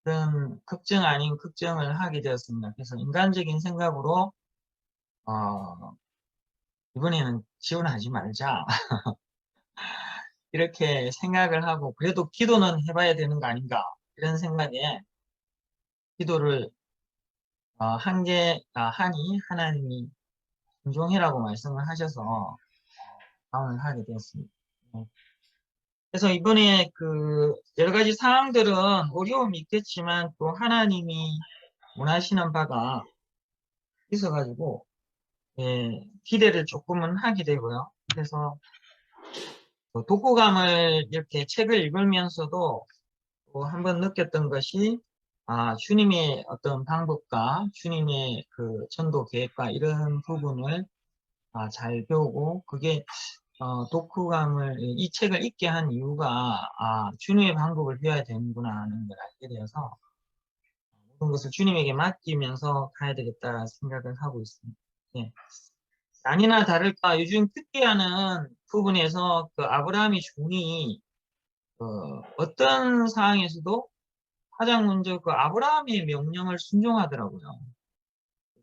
그런 걱정 아닌 걱정을 하게 되었습니다. 그래서 인간적인 생각으로 이번에는 지원하지 말자 이렇게 생각을 하고 그래도 기도는 해봐야 되는 거 아닌가 이런 생각에 기도를 하니 하나님이 순종해라고 말씀을 하셔서 방언을 하게 되었습니다. 그래서 이번에 그 여러 가지 상황들은 어려움이 있겠지만 또 하나님이 원하시는 바가 있어가지고 기대를 조금은 하게 되고요. 그래서 독후감을 이렇게 책을 읽으면서도 또 한번 느꼈던 것이 주님의 어떤 방법과 주님의 그 전도 계획과 이런 부분을 잘 배우고 그게 독후감을 이 책을 읽게 한 이유가 주님의 방법을 배워야 되는구나 하는 걸 알게 되어서 모든 것을 주님에게 맡기면서 가야 되겠다 생각을 하고 있습니다. 예. 아니나 다를까 요즘 특기하는 부분에서 그 아브라함의 종이 어떤 상황에서도 가장 먼저 그 아브라함의 명령을 순종하더라고요.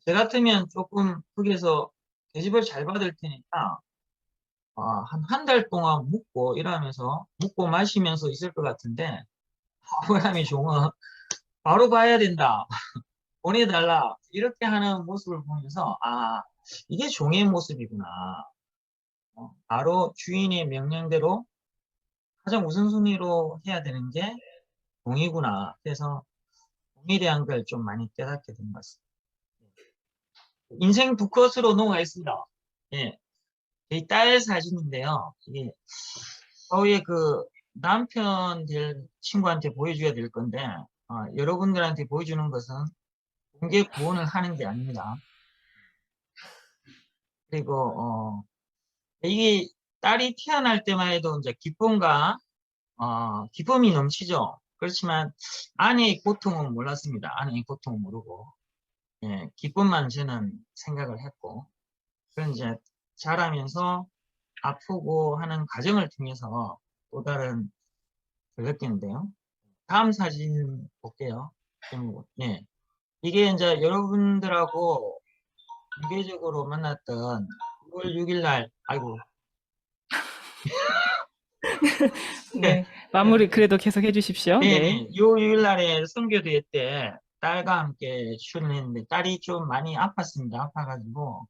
저 같으면 조금 거기에서 계집을 잘 받을 테니까 한 달 동안 묵고 이러면서 묵고 마시면서 있을 것 같은데 아브라함의 종은 바로 봐야 된다. 보내달라. 이렇게 하는 모습을 보면서 이게 종의 모습이구나. 바로 주인의 명령대로 가장 우선순위로 해야 되는 게 종이구나. 그래서 종에 대한 걸 좀 많이 깨닫게 된 것 같습니다. 인생 두 컷으로 넘어가 있습니다. 예. 이 딸 사진인데요. 이게 서울에 그 남편 될 친구한테 보여줘야 될 건데 여러분들한테 보여주는 것은 공개 구원을 하는 게 아닙니다. 그리고 이게 딸이 태어날 때만 해도 이제 기쁨이 넘치죠. 그렇지만 아내의 고통은 몰랐습니다. 아내의 고통은 모르고 기쁨만 저는 생각을 했고 그런 이제 자라면서 아프고 하는 과정을 통해서 또 다른 걸 느끼는데요. 다음 사진 볼게요. 이게 이제 여러분들하고 공개적으로 만났던 6월 6일 날, 네, 마무리 그래도 계속 해주십시오. 네. 6월 6일 날에 선교대회 때 딸과 함께 출연했는데 딸이 좀 많이 아팠습니다. 아파가지고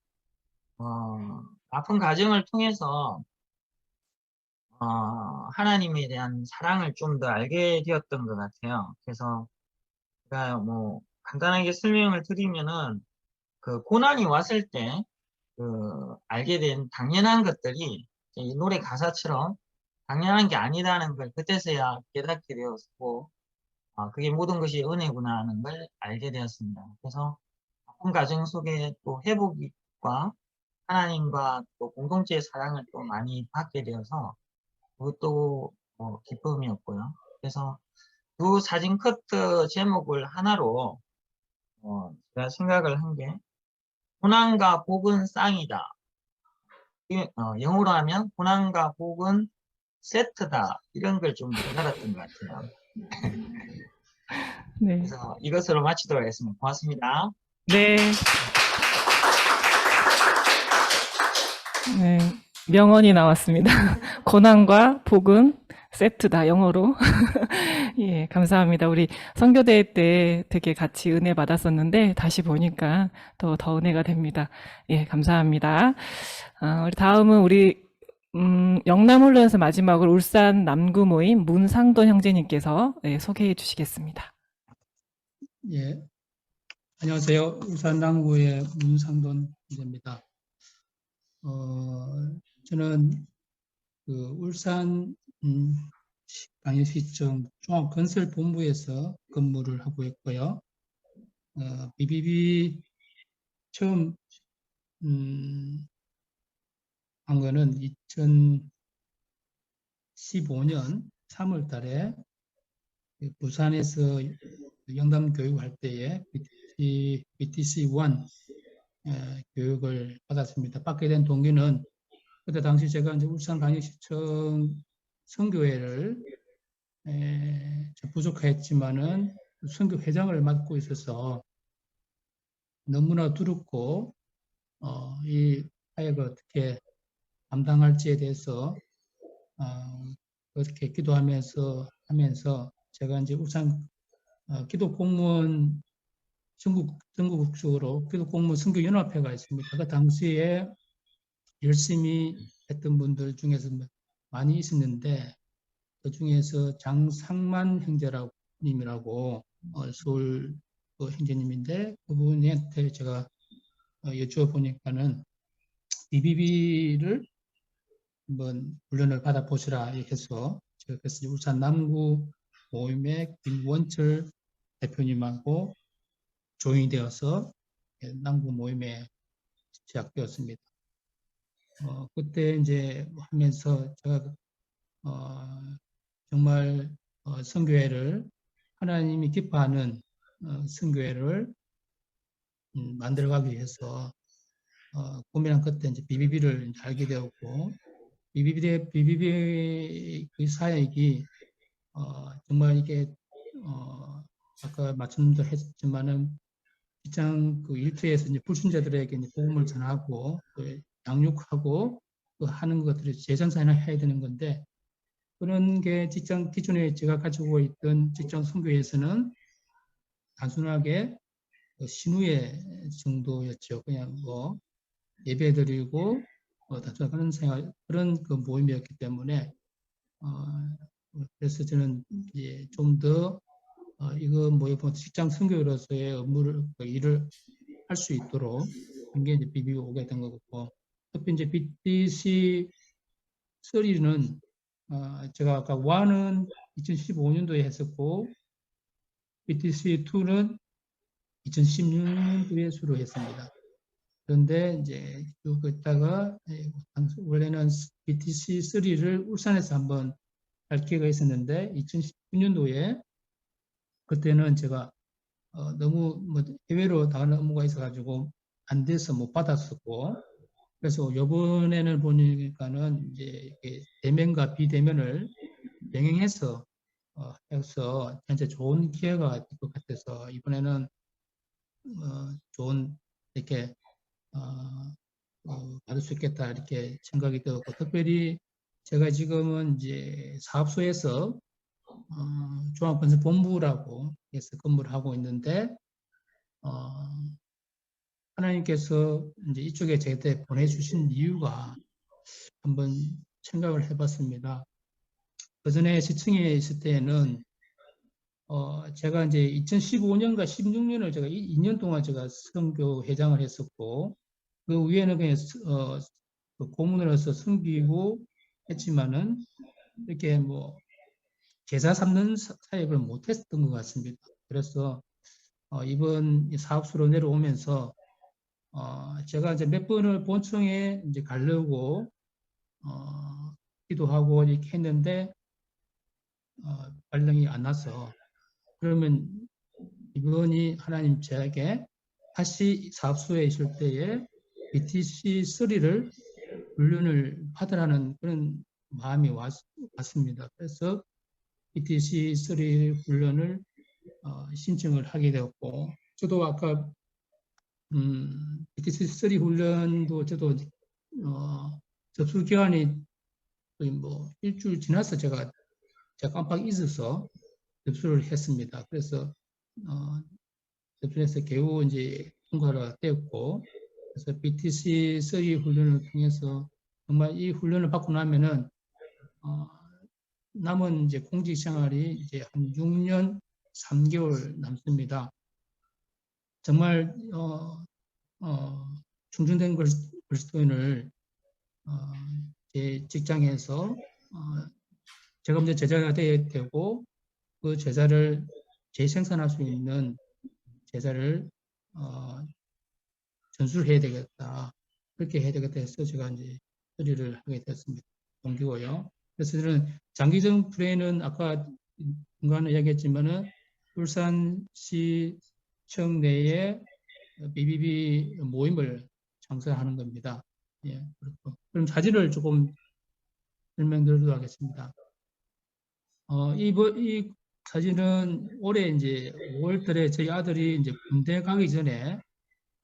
아픈 가정을 통해서 하나님에 대한 사랑을 좀 더 알게 되었던 것 같아요. 그래서 제가 뭐 간단하게 설명을 드리면은 그 고난이 왔을 때 그 알게 된 당연한 것들이 이 노래 가사처럼 당연한 게 아니다는 걸 그때서야 깨닫게 되었고, 그게 모든 것이 은혜구나 하는 걸 알게 되었습니다. 그래서 아픈 가정 속에 또 회복과 하나님과 또 공동체의 사랑을 또 많이 받게 되어서 그것도 기쁨이었고요. 그래서 두 사진 커트 제목을 하나로 제가 생각을 한 게 고난과 복은 쌍이다. 영어로 하면 고난과 복은 세트다. 이런 걸 좀 깨달았던 것 같아요. 네. 그래서 이것으로 마치도록 하겠습니다. 고맙습니다. 네. 네. 명언이 나왔습니다. 고난과 복은 세트다, 영어로. 예, 감사합니다. 우리 선교대회 때 되게 같이 은혜 받았었는데, 다시 보니까 더 은혜가 됩니다. 예, 감사합니다. 우리 다음은 영남훈련에서 마지막으로 울산 남구 모임 문상돈 형제님께서 소개해 주시겠습니다. 예, 안녕하세요. 울산 남구의 문상돈 형제입니다. 저는 그 울산 강의시청 종합건설본부에서 근무를 하고 있고요. BBB 처음 한 거는 2015년 3월 달에 부산에서 영담 교육할 때에 BTC1 교육을 받았습니다. 받게 된 동기는 그때 당시 제가 이제 울산 강의시청 선교회를 부족했지만은 선교회장을 맡고 있어서 너무나 두렵고 이 사역을 어떻게 감당할지에 대해서 어떻게 기도하면서 제가 이제 울산 기도 공무원 전국적으로 기도 공무원 선교 연합회가 있습니다. 그 당시에 열심히 했던 분들 중에서 많이 있었는데 그 중에서 장상만 형제라고 님이라고 서울 형제님인데 그분한테 제가 여쭈어보니까는 BBB를 한번 훈련을 받아보시라 해서 제가 그래서 울산 남구 모임의 김원철 대표님하고 조인이 되어서 남구 모임에 시작되었습니다. 그때 이제 하면서 제가 정말 선교회를 하나님이 기뻐하는 선교회를 만들어가기 위해서 고민한 끝에 이제 BBB를 알게 되었고 BBB 그 사역이 정말 이게 아까 말씀도 했지만은 직장 그 일터에서 이제 불순자들에게 이제 복음을 전하고 또 양육하고 또 하는 것들이 재생산을 해야 되는 건데 그런 게 직장 기존에 제가 가지고 있던 직장 선교에서는 단순하게 신우회 정도였죠. 그냥 뭐 예배드리고 단순한 그런 생활 그런 그 모임이었기 때문에 그래서 저는 이제 좀 더 이거 뭐에 보면 직장 선교로서의 업무를 일을 할 수 있도록 이게 이제 BBB 오게 된 거고 특히 이제 BTC 3는 제가 아까 1은 2015년도에 했었고 BTC 2는 2016년도에 수료했습니다. 그런데 이제 쭉 있다가 원래는 BTC 3를 울산에서 한번 할 기회가 있었는데 2019년도에 그때는 제가 너무 뭐 해외로 나가는 업무가 있어가지고 안 돼서 못 받았었고 그래서 이번에는 보니까는 이제 대면과 비대면을 병행해서 해서 현재 좋은 기회가 될 것 같아서 이번에는 좋은 이렇게 받을 수 있겠다 이렇게 생각이 들었고 특별히 제가 지금은 이제 사업소에서 종합건설본부라고 해서 근무를 하고 있는데 하나님께서 이제 이쪽에 제때 보내주신 이유가 한번 생각을 해봤습니다. 그 전에 시청에 있을 때는 제가 이제 2015년과 16년을 제가 2년 동안 제가 선교 회장을 했었고, 그 위에는 그냥 그 고문으로서 섬기고 했지만은 이렇게 뭐 제자 삼는 사역을 못했던 것 같습니다. 그래서 이번 사업소로 내려오면서 제가 이제 몇 번을 본청에 이제 가려고 기도하고 이렇게 했는데 발령이 안 나서, 그러면 이번이 하나님 저에게 다시 사업소에 있을 때에 BTC3를 훈련을 받으라는 그런 마음이 왔습니다. 그래서 BTC3 훈련을 신청을 하게 되었고, 저도 아까 BTC3 훈련도 저도 접수 기간이 거의 뭐 일주일 지나서 제가 깜빡 잊어서 접수를 했습니다. 그래서 접수해서 겨우 이제 통과가 되었고, 그래서 BTC3 훈련을 통해서 정말 이 훈련을 받고 나면은 남은 이제 공직 생활이 이제 한 6년 3개월 남습니다. 정말 충전된 글스톤을 제 직장에서 제가 먼저 제자가 되고, 그 제자를 재생산할 수 있는 제자를 전수를 해야 되겠다, 그렇게 해야 되겠다 해서 제가 이제 처리를 하게 됐습니다. 동기고요. 그래서 저는 장기적 플레이는 아까 중간에 이야기했지만은 울산시청 내에 BBB 모임을 창설하는 겁니다. 예, 그렇고. 그럼 사진을 조금 설명드리도록 하겠습니다. 이 사진은 올해 이제 5월달에 저희 아들이 이제 군대 가기 전에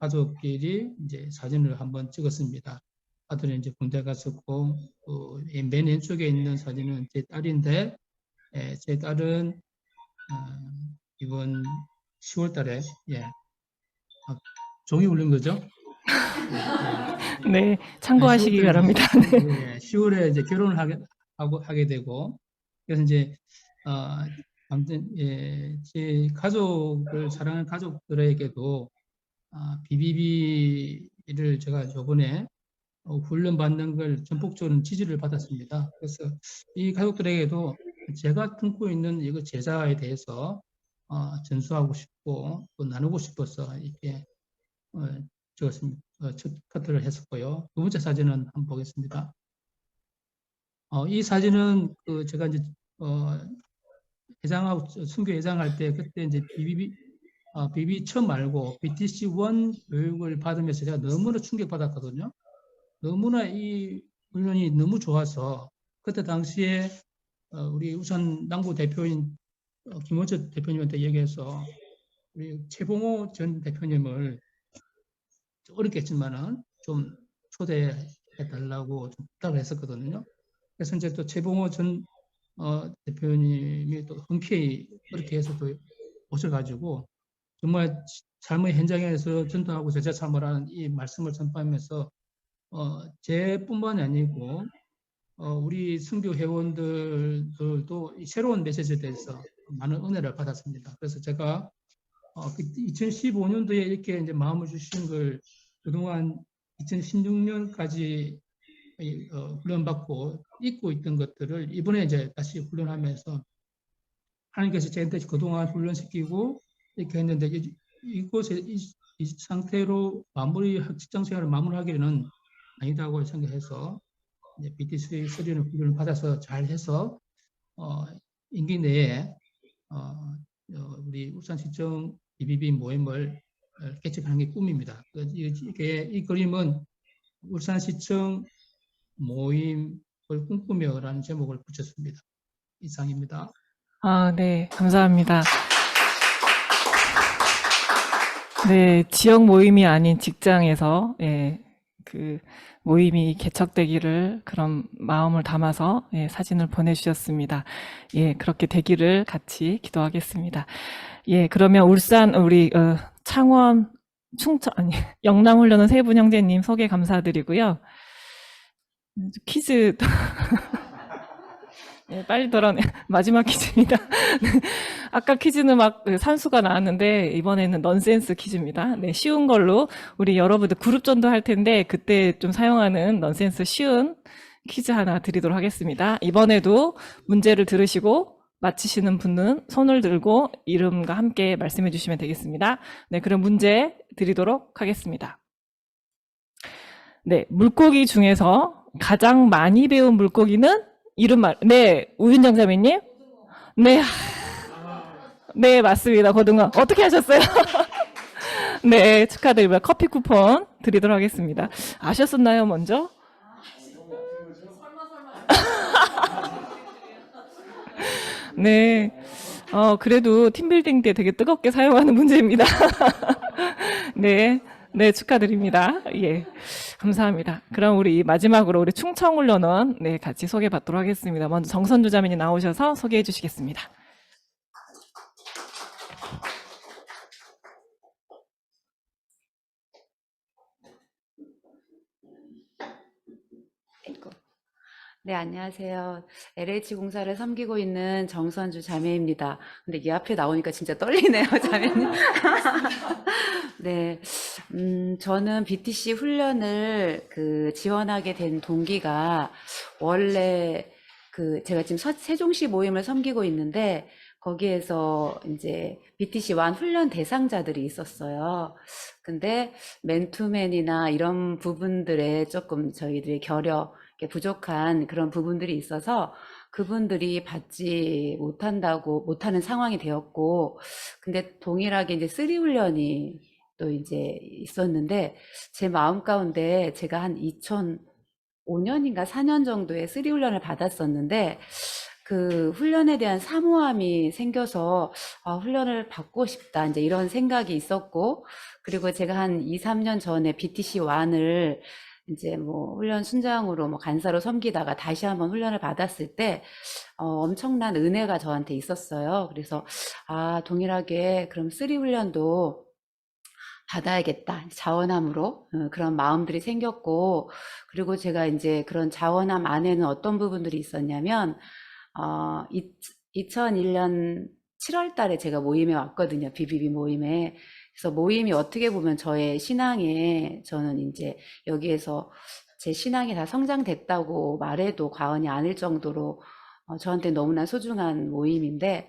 가족끼리 이제 사진을 한번 찍었습니다. 아들은 이제 군대 갔었고, 맨 왼쪽에 있는 사진은 제 딸인데, 제 딸은 이번 10월달에 종이 울린 거죠? 네, 참고하시기 10월달에 바랍니다. 네. 10월에 이제 결혼을 하게 되고, 그래서 이제 아무튼 제 가족을 사랑하는 가족들에게도 BBB를 제가 저번에 훈련 받는 걸 전폭적으로 지지를 받았습니다. 그래서 이 가족들에게도 제가 품고 있는 이거 제자에 대해서 전수하고 싶고 또 나누고 싶어서 이렇게 적었습니다. 첫 카트를 했었고요. 두 번째 사진은 한번 보겠습니다. 이 사진은 제가 이제 회장하고 선교 회장할 때 그때 이제 BBB 처음 말고 BTC1 교육을 받으면서 제가 너무나 충격받았거든요. 너무나 이 훈련이 너무 좋아서 그때 당시에 우리 우선 남구 대표인 김원철 대표님한테 얘기해서 우리 최봉호 전 대표님을 어렵겠지만은 좀 초대해 달라고 좀 부탁을 했었거든요. 그래서 이제 또 최봉호 전 대표님이 또 흔쾌히 그렇게 해서 또 오셔가지고 정말 삶의 현장에서 전도하고 제자 참으라는 이 말씀을 전파하면서 제뿐만이 아니고 우리 선교 회원들도 새로운 메시지에 대해서 많은 은혜를 받았습니다. 그래서 제가 2015년도에 이렇게 이제 마음을 주신 걸 그동안 2016년까지 훈련받고 잊고 있던 것들을 이번에 이제 다시 훈련하면서 하나님께서 저한테 그동안 훈련시키고 이렇게 했는데 이곳에 이 상태로 직장 생활을 마무리하기는 아니다고 생각해서 이제 BTC3를 훈련을 받아서 잘 해서 임기 내에 우리 울산시청 BBB 모임을 개척하는 게 꿈입니다. 이 그림은 울산시청 모임을 꿈꾸며라는 제목을 붙였습니다. 이상입니다. 네, 감사합니다. 네, 지역 모임이 아닌 직장에서 그 모임이 개척되기를 그런 마음을 담아서 사진을 보내주셨습니다. 그렇게 되기를 같이 기도하겠습니다. 그러면 울산 우리 창원 아니, 영남훈련은 세 분 형제님 소개 감사드리고요. 퀴즈, 네, 빨리 돌아오네. 마지막 퀴즈입니다. 아까 퀴즈는 막 산수가 나왔는데, 이번에는 넌센스 퀴즈입니다. 네, 쉬운 걸로 우리 여러분들 그룹전도 할 텐데, 그때 좀 사용하는 넌센스 쉬운 퀴즈 하나 드리도록 하겠습니다. 이번에도 문제를 들으시고, 맞히시는 분은 손을 들고 이름과 함께 말씀해 주시면 되겠습니다. 네, 그럼 문제 드리도록 하겠습니다. 네, 물고기 중에서 가장 많이 배운 물고기는 네, 우윤정 자매님? 네, 네, 맞습니다. 고등어. 어떻게 하셨어요? 네, 축하드립니다. 커피 쿠폰 드리도록 하겠습니다. 아셨었나요, 먼저? 네. 그래도 팀빌딩 때 되게 뜨겁게 사용하는 문제입니다. 네. 네, 축하드립니다. 예. 감사합니다. 그럼 우리 마지막으로 우리 충청훈련원 네, 같이 소개 받도록 하겠습니다. 먼저 정선주 자매님 나오셔서 소개해 주시겠습니다. 네, 안녕하세요. LH 공사를 섬기고 있는 정선주 자매입니다. 근데 이 앞에 나오니까 진짜 떨리네요, 자매님. 네, 저는 BTC 훈련을 지원하게 된 동기가 원래 제가 지금 세종시 모임을 섬기고 있는데 거기에서 이제 BTC 완 훈련 대상자들이 있었어요. 근데 맨투맨이나 이런 부분들에 조금 저희들이 부족한 그런 부분들이 있어서 그분들이 받지 못하는 상황이 되었고, 근데 동일하게 이제 3 훈련이 또 이제 있었는데, 제 마음 가운데 제가 한 2005년인가 4년 정도에 3 훈련을 받았었는데, 그 훈련에 대한 사모함이 생겨서, 훈련을 받고 싶다, 이제 이런 생각이 있었고, 그리고 제가 한 2, 3년 전에 BTC 1을 이제 뭐 훈련 순장으로 뭐 간사로 섬기다가 다시 한번 훈련을 받았을 때 엄청난 은혜가 저한테 있었어요. 그래서 동일하게 그럼 3 훈련도 받아야겠다, 자원함으로 그런 마음들이 생겼고, 그리고 제가 이제 그런 자원함 안에는 어떤 부분들이 있었냐면 2001년 7월 달에 제가 모임에 왔거든요. BBB 모임에. 그래서 모임이 어떻게 보면 저의 신앙에, 저는 이제 여기에서 제 신앙이 다 성장됐다고 말해도 과언이 아닐 정도로 저한테 너무나 소중한 모임인데,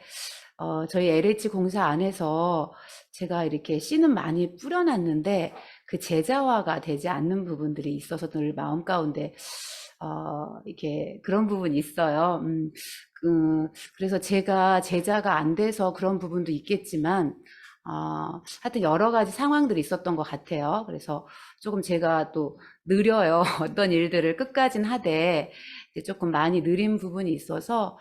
저희 LH 공사 안에서 제가 이렇게 씨는 많이 뿌려놨는데 그 제자화가 되지 않는 부분들이 있어서 늘 마음 가운데 이렇게 그런 부분이 있어요. 그래서 제가 제자가 안 돼서 그런 부분도 있겠지만, 하여튼 여러 가지 상황들이 있었던 것 같아요. 그래서 조금 제가 또 느려요. 어떤 일들을 끝까진 하되 조금 많이 느린 부분이 있어서,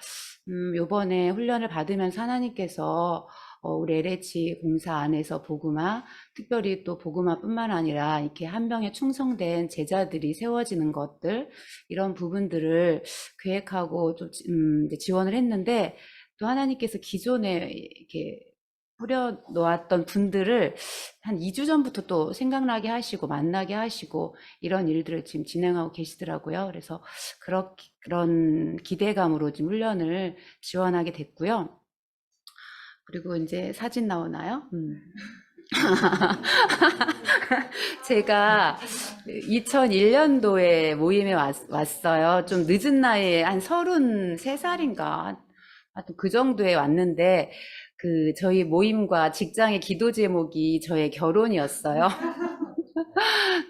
요번에 훈련을 받으면서 하나님께서 우리 LH 공사 안에서 복음화, 특별히 또 복음화뿐만 아니라 이렇게 한 병에 충성된 제자들이 세워지는 것들, 이런 부분들을 계획하고 좀 이제 지원을 했는데, 또 하나님께서 기존에 이렇게 뿌려놓았던 분들을 한 2주 전부터 또 생각나게 하시고 만나게 하시고 이런 일들을 지금 진행하고 계시더라고요. 그래서 그런 기대감으로 지금 훈련을 지원하게 됐고요. 그리고 이제 사진 나오나요? 제가 2001년도에 모임에 왔어요. 좀 늦은 나이에 한 33살인가 하여튼 그 정도에 왔는데, 저희 모임과 직장의 기도 제목이 저의 결혼이었어요.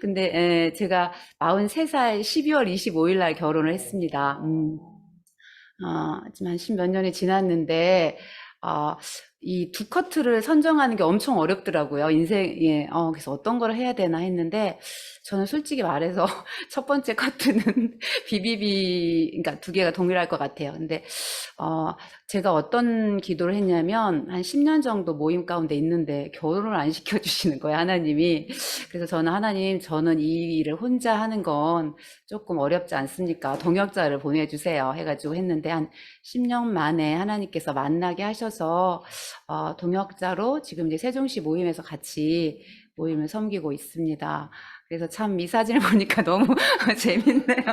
근데 제가 43살 12월 25일 날 결혼을 했습니다. 지금 한 10몇 년이 지났는데 이 두 커트를 선정하는 게 엄청 어렵더라고요, 인생에. 그래서 어떤 걸 해야 되나 했는데, 저는 솔직히 말해서 첫 번째 커트는 BBB, 그러니까 두 개가 동일할 것 같아요. 근데 제가 어떤 기도를 했냐면, 한 10년 정도 모임 가운데 있는데 결혼을 안 시켜주시는 거예요, 하나님이. 그래서 저는 이 일을 혼자 하는 건 조금 어렵지 않습니까? 동역자를 보내주세요 해가지고 했는데, 한 10년 만에 하나님께서 만나게 하셔서 동역자로 지금 이제 세종시 모임에서 같이 모임을 섬기고 있습니다. 그래서 참 이 사진을 보니까 너무 재밌네요.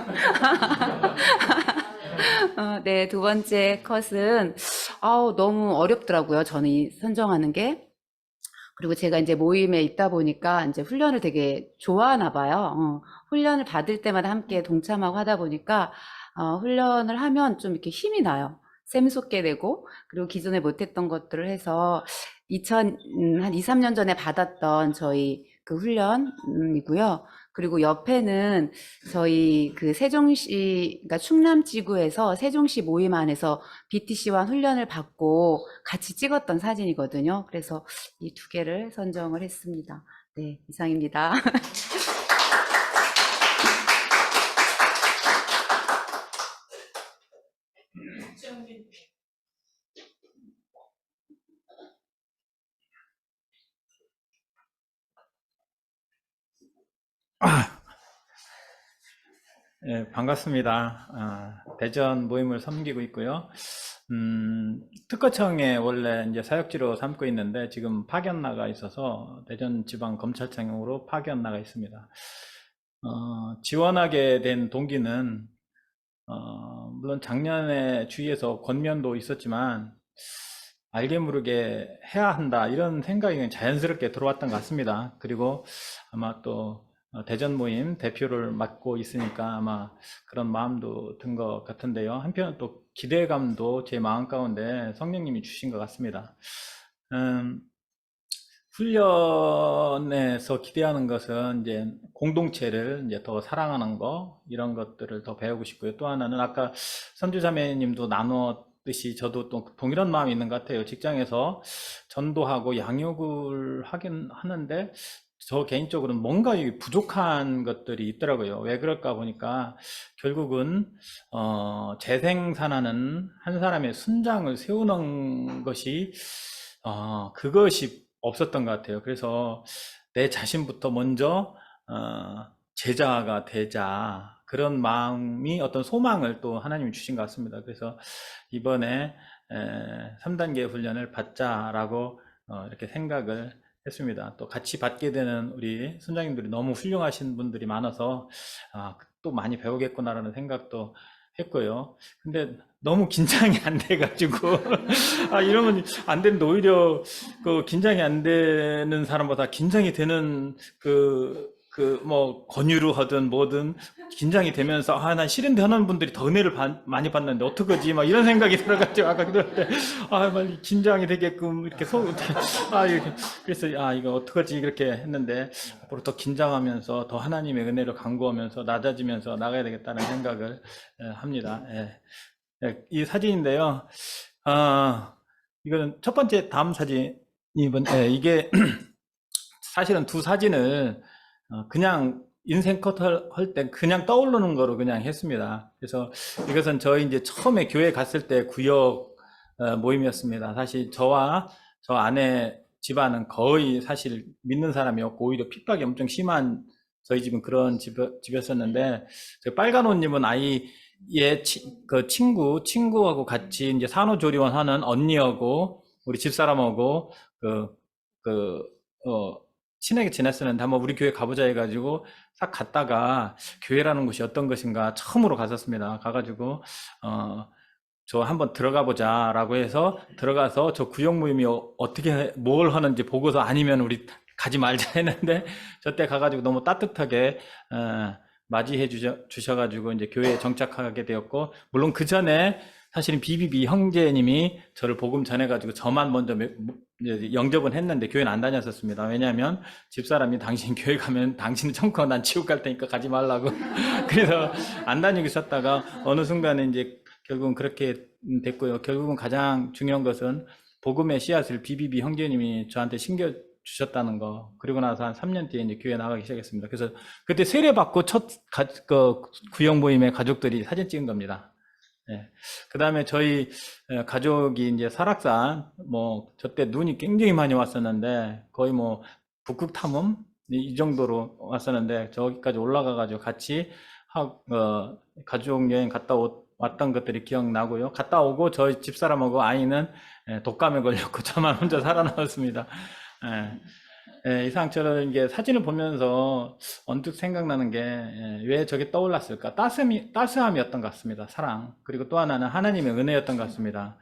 네, 두 번째 컷은 너무 어렵더라고요. 저는 이 선정하는 게. 그리고 제가 이제 모임에 있다 보니까 이제 훈련을 되게 좋아하나 봐요. 훈련을 받을 때마다 함께 동참하고 하다 보니까 훈련을 하면 좀 이렇게 힘이 나요. 샘솟게 되고, 그리고 기존에 못했던 것들을 해서 한 2, 3년 전에 받았던 저희 그 훈련이고요. 그리고 옆에는 저희 그 세종시, 그러니까 충남지구에서 세종시 모임 안에서 BTC와 훈련을 받고 같이 찍었던 사진이거든요. 그래서 이 두 개를 선정을 했습니다. 네, 이상입니다. 예, 반갑습니다. 대전 모임을 섬기고 있고요. 특허청에 원래 이제 사역지로 삼고 있는데 지금 파견 나가 있어서 대전 지방 검찰청으로 파견 나가 있습니다. 지원하게 된 동기는 물론 작년에 주위에서 권면도 있었지만 알게 모르게 해야 한다 이런 생각이 자연스럽게 들어왔던 것 같습니다. 그리고 아마 또 대전 모임 대표를 맡고 있으니까 아마 그런 마음도 든 것 같은데요. 한편 또 기대감도 제 마음 가운데 성령님이 주신 것 같습니다. 훈련에서 기대하는 것은 이제 공동체를 이제 더 사랑하는 거, 이런 것들을 더 배우고 싶고요. 또 하나는 아까 선주자매님도 나눴듯이 저도 또 동일한 마음이 있는 것 같아요. 직장에서 전도하고 양육을 하긴 하는데 저 개인적으로는 뭔가 부족한 것들이 있더라고요. 왜 그럴까 보니까 결국은 재생산하는 한 사람의 순장을 세우는 것이 그것이 없었던 것 같아요. 그래서 내 자신부터 먼저 제자가 되자, 그런 마음이 어떤 소망을 또 하나님이 주신 것 같습니다. 그래서 이번에 3단계 훈련을 받자라고 이렇게 생각을 했습니다. 또 같이 받게 되는 우리 선장님들이 너무 훌륭하신 분들이 많아서 또 많이 배우겠구나라는 생각도 했고요. 근데 너무 긴장이 안 돼가지고 이러면 안 되는데 오히려 그 긴장이 안 되는 사람보다 긴장이 되는 뭐 권유를 하든 뭐든 긴장이 되면서 난 싫은데 하는 분들이 더 은혜를 많이 받는데 어떡하지 막 이런 생각이 들어가지고 아까 그랬는데 빨리 긴장이 되게끔 이렇게 이렇게 그래서 이거 어떡하지 이렇게 했는데 앞으로 더 긴장하면서 더 하나님의 은혜를 간구하면서 낮아지면서 나가야 되겠다는 생각을 합니다. 이 사진인데요. 이거는 첫 번째 다음 사진이 이게 사실은 두 사진을 그냥 인생 컷 할 때 그냥 떠오르는 거로 그냥 했습니다. 그래서 이것은 저희 이제 처음에 교회 갔을 때 구역 모임이었습니다. 사실 저와 저 아내 집안은 거의 사실 믿는 사람이었고 오히려 핍박이 엄청 심한 저희 집은 그런 집이었었는데 빨간 옷님은 아이의 친구하고 같이 이제 산후조리원 하는 언니하고 우리 집사람하고 친하게 지냈었는데 한번 우리 교회 가보자 해가지고 싹 갔다가 교회라는 곳이 어떤 것인가 처음으로 갔었습니다. 가가지고 저 한번 들어가 보자 라고 해서 들어가서 저 구역 모임이 어떻게 뭘 하는지 보고서 아니면 우리 가지 말자 했는데 저때 가가지고 너무 따뜻하게 맞이해 주셔가지고 이제 교회에 정착하게 되었고, 물론 그 전에 사실은 BBB 형제님이 저를 복음 전해가지고 저만 먼저 영접은 했는데 교회는 안 다녔었습니다. 왜냐하면 집사람이 당신 교회 가면 당신은 천국 난 지옥 갈 테니까 가지 말라고 그래서 안 다니고 있었다가 어느 순간에 이제 결국은 그렇게 됐고요. 결국은 가장 중요한 것은 복음의 씨앗을 BBB 형제님이 저한테 심겨 주셨다는 거. 그리고 나서 한 3년 뒤에 이제 교회 나가기 시작했습니다. 그래서 그때 세례 받고 첫 구역 모임의 가족들이 사진 찍은 겁니다. 그 다음에 저희 가족이 이제 설악산, 저 때 눈이 굉장히 많이 왔었는데, 거의 북극 탐험? 이 정도로 왔었는데, 저기까지 올라가가지고 같이 가족 여행 갔다 왔던 것들이 기억나고요. 갔다 오고 저희 집사람하고 아이는 독감에 걸렸고 저만 혼자 살아남았습니다. 이상처럼 이게 사진을 보면서 언뜻 생각나는 게 왜 저게 떠올랐을까? 따스함이었던 것 같습니다. 사랑. 그리고 또 하나는 하나님의 은혜였던 것 같습니다.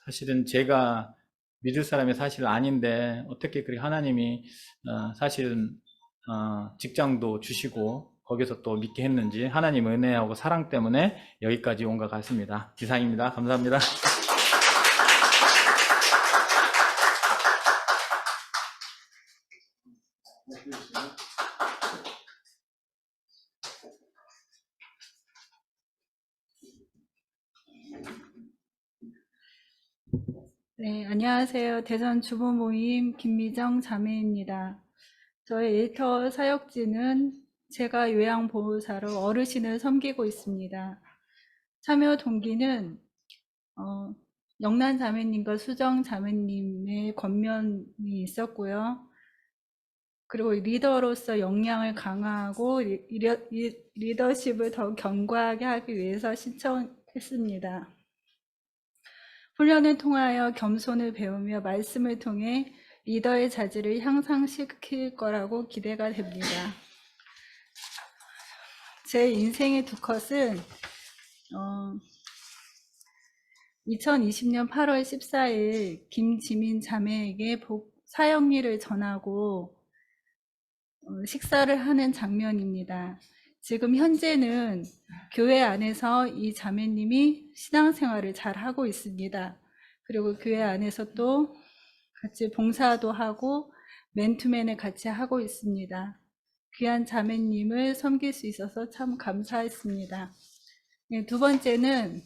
사실은 제가 믿을 사람이 사실 아닌데 어떻게 그렇게 하나님이 사실은 직장도 주시고 거기서 또 믿게 했는지 하나님 은혜하고 사랑 때문에 여기까지 온 것 같습니다. 이상입니다. 감사합니다. 네, 안녕하세요. 대전 주부 모임 김미정 자매입니다. 저의 일터 사역지는 제가 요양보호사로 어르신을 섬기고 있습니다. 참여 동기는 영란 자매님과 수정 자매님의 권면이 있었고요. 그리고 리더로서 역량을 강화하고 리더십을 더 견고하게 하기 위해서 신청했습니다. 훈련을 통하여 겸손을 배우며 말씀을 통해 리더의 자질을 향상시킬 거라고 기대가 됩니다. 제 인생의 두 컷은 2020년 8월 14일 김지민 자매에게 사형리를 전하고 식사를 하는 장면입니다. 지금 현재는 교회 안에서 이 자매님이 신앙생활을 잘 하고 있습니다. 그리고 교회 안에서 또 같이 봉사도 하고 맨투맨을 같이 하고 있습니다. 귀한 자매님을 섬길 수 있어서 참 감사했습니다. 네, 두 번째는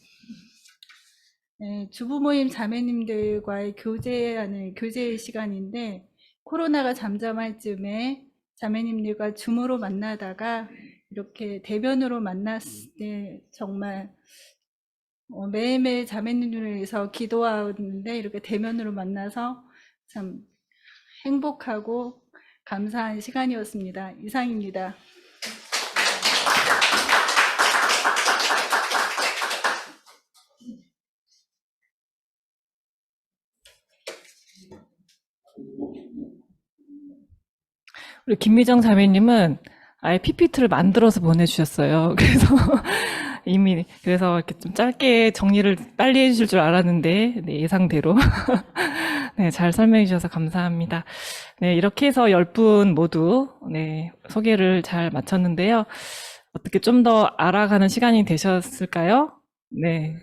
주부 모임 자매님들과의 교제의 시간인데 코로나가 잠잠할 즈음에 자매님들과 줌으로 만나다가 이렇게 대면으로 만났을 때 정말 매일매일 자매님들을 위해서 기도하는데 이렇게 대면으로 만나서 참 행복하고 감사한 시간이었습니다. 이상입니다. 우리 김미정 자매님은 아예 PPT를 만들어서 보내주셨어요. 그래서 이렇게 좀 짧게 정리를 빨리 해주실 줄 알았는데, 네, 예상대로. 네, 잘 설명해 주셔서 감사합니다. 네, 이렇게 해서 10분 모두, 네, 소개를 잘 마쳤는데요. 어떻게 좀 더 알아가는 시간이 되셨을까요? 네,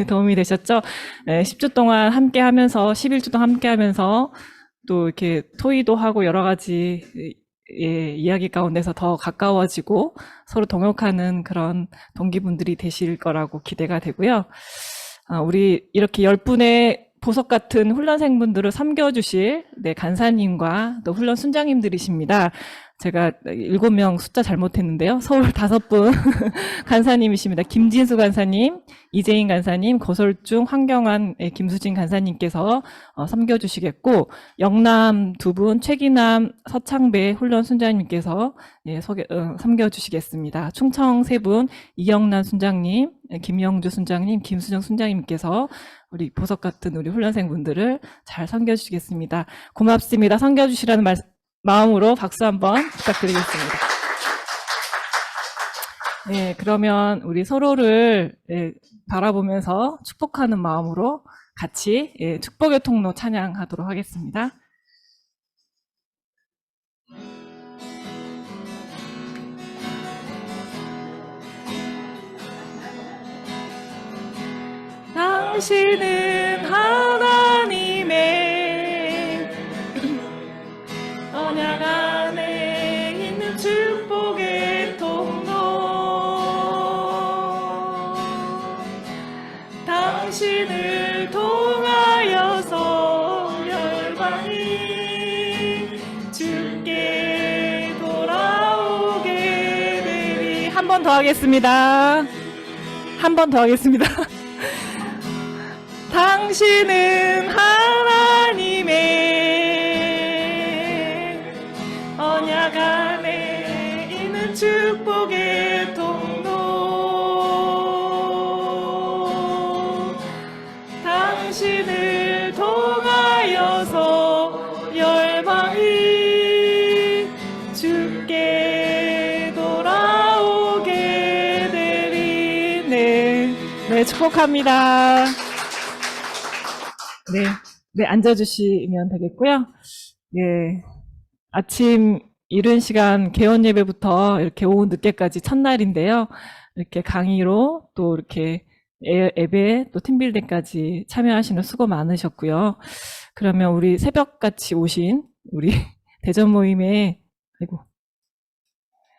도움이 되셨죠? 네, 10주 동안 함께 하면서, 11주 동안 함께 하면서, 또 이렇게 토의도 하고 여러 가지 이야기 가운데서 더 가까워지고 서로 동역하는 그런 동기분들이 되실 거라고 기대가 되고요. 우리 이렇게 10분의 보석 같은 훈련생분들을 섬겨주실 간사님과 또 훈련 순장님들이십니다. 제가 7명 숫자 잘못했는데요. 서울 5분 간사님이십니다. 김진수 간사님, 이재인 간사님, 고솔중 황경환 김수진 간사님께서 섬겨주시겠고, 영남 2분 최기남 서창배 훈련 순장님께서 섬겨주시겠습니다. 충청 3분 이영란 순장님, 김영주 순장님, 김수정 순장님께서 우리 보석 같은 우리 훈련생분들을 잘 섬겨주시겠습니다. 고맙습니다. 섬겨주시라는 마음으로 박수 한번 부탁드리겠습니다. 네, 그러면 우리 서로를 바라보면서 축복하는 마음으로 같이 축복의 통로 찬양하도록 하겠습니다. 당신은 하나님의 언약 안에 있는 축복의 통로. 당신을 통하여서 열방이 주께 돌아오게 되리. 한 번 더 하겠습니다. 한 번 더 하겠습니다. 당신은 하나님의 언약 안에 있는 축복의 통로. 당신을 통하여서 열방이 네, 축복합니다. 네, 네, 앉아주시면 되겠고요. 예, 아침 이른 시간 개원 예배부터 이렇게 오후 늦게까지 첫날인데요. 이렇게 강의로 또 이렇게 예배 또 팀빌딩까지 참여하시는 수고 많으셨고요. 그러면 우리 새벽같이 오신 우리 대전 모임에 아이고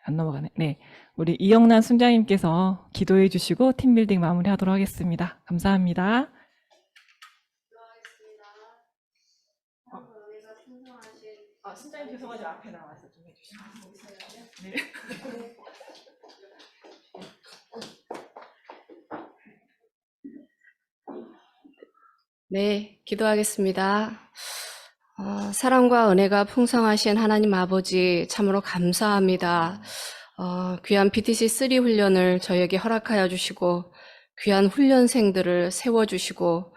안 넘어가네. 네, 우리 이영란 순장님께서 기도해 주시고 팀빌딩 마무리하도록 하겠습니다. 감사합니다. 순장님 죄송하지만 앞에 나와서 좀 해주시면. 네. 네, 기도하겠습니다. 사랑과 은혜가 풍성하신 하나님 아버지 참으로 감사합니다. 귀한 BTC3 훈련을 저에게 허락하여 주시고 귀한 훈련생들을 세워주시고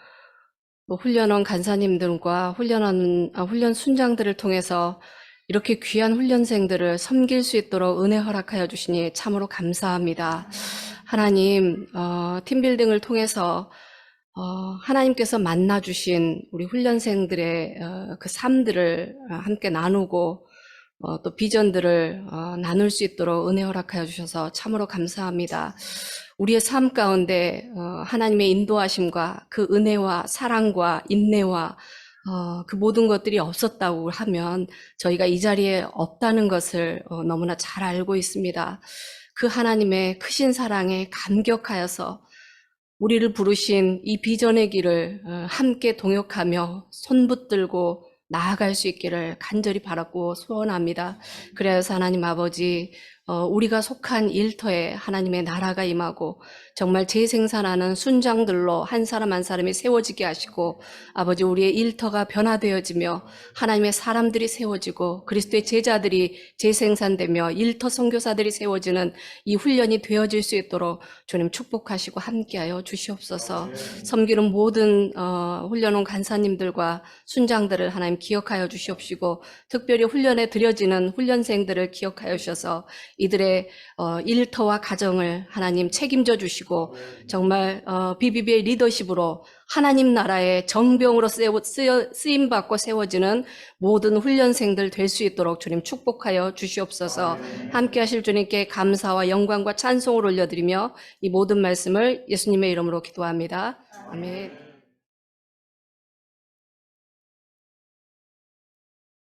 또 훈련원 간사님들과 훈련 순장들을 통해서 이렇게 귀한 훈련생들을 섬길 수 있도록 은혜 허락하여 주시니 참으로 감사합니다. 하나님, 팀빌딩을 통해서 하나님께서 만나주신 우리 훈련생들의 그 삶들을 함께 나누고 또 비전들을 나눌 수 있도록 은혜 허락하여 주셔서 참으로 감사합니다. 우리의 삶 가운데 하나님의 인도하심과 그 은혜와 사랑과 인내와 그 모든 것들이 없었다고 하면 저희가 이 자리에 없다는 것을 너무나 잘 알고 있습니다. 그 하나님의 크신 사랑에 감격하여서 우리를 부르신 이 비전의 길을 함께 동역하며 손붙들고 나아갈 수 있기를 간절히 바라고 소원합니다. 그래서 하나님 아버지, 우리가 속한 일터에 하나님의 나라가 임하고 정말 재생산하는 순장들로 한 사람 한 사람이 세워지게 하시고 아버지 우리의 일터가 변화되어지며 하나님의 사람들이 세워지고 그리스도의 제자들이 재생산되며 일터 선교사들이 세워지는 이 훈련이 되어질 수 있도록 주님 축복하시고 함께하여 주시옵소서. 섬기는 모든 훈련원 간사님들과 순장들을 하나님 기억하여 주시옵시고 특별히 훈련에 들여지는 훈련생들을 기억하여 주셔서 이들의 일터와 가정을 하나님 책임져 주시고 정말 BBB의 리더십으로 하나님 나라의 정병으로 쓰임받고 세워지는 모든 훈련생들 될 수 있도록 주님 축복하여 주시옵소서. 함께 하실 주님께 감사와 영광과 찬송을 올려드리며 이 모든 말씀을 예수님의 이름으로 기도합니다. 아멘.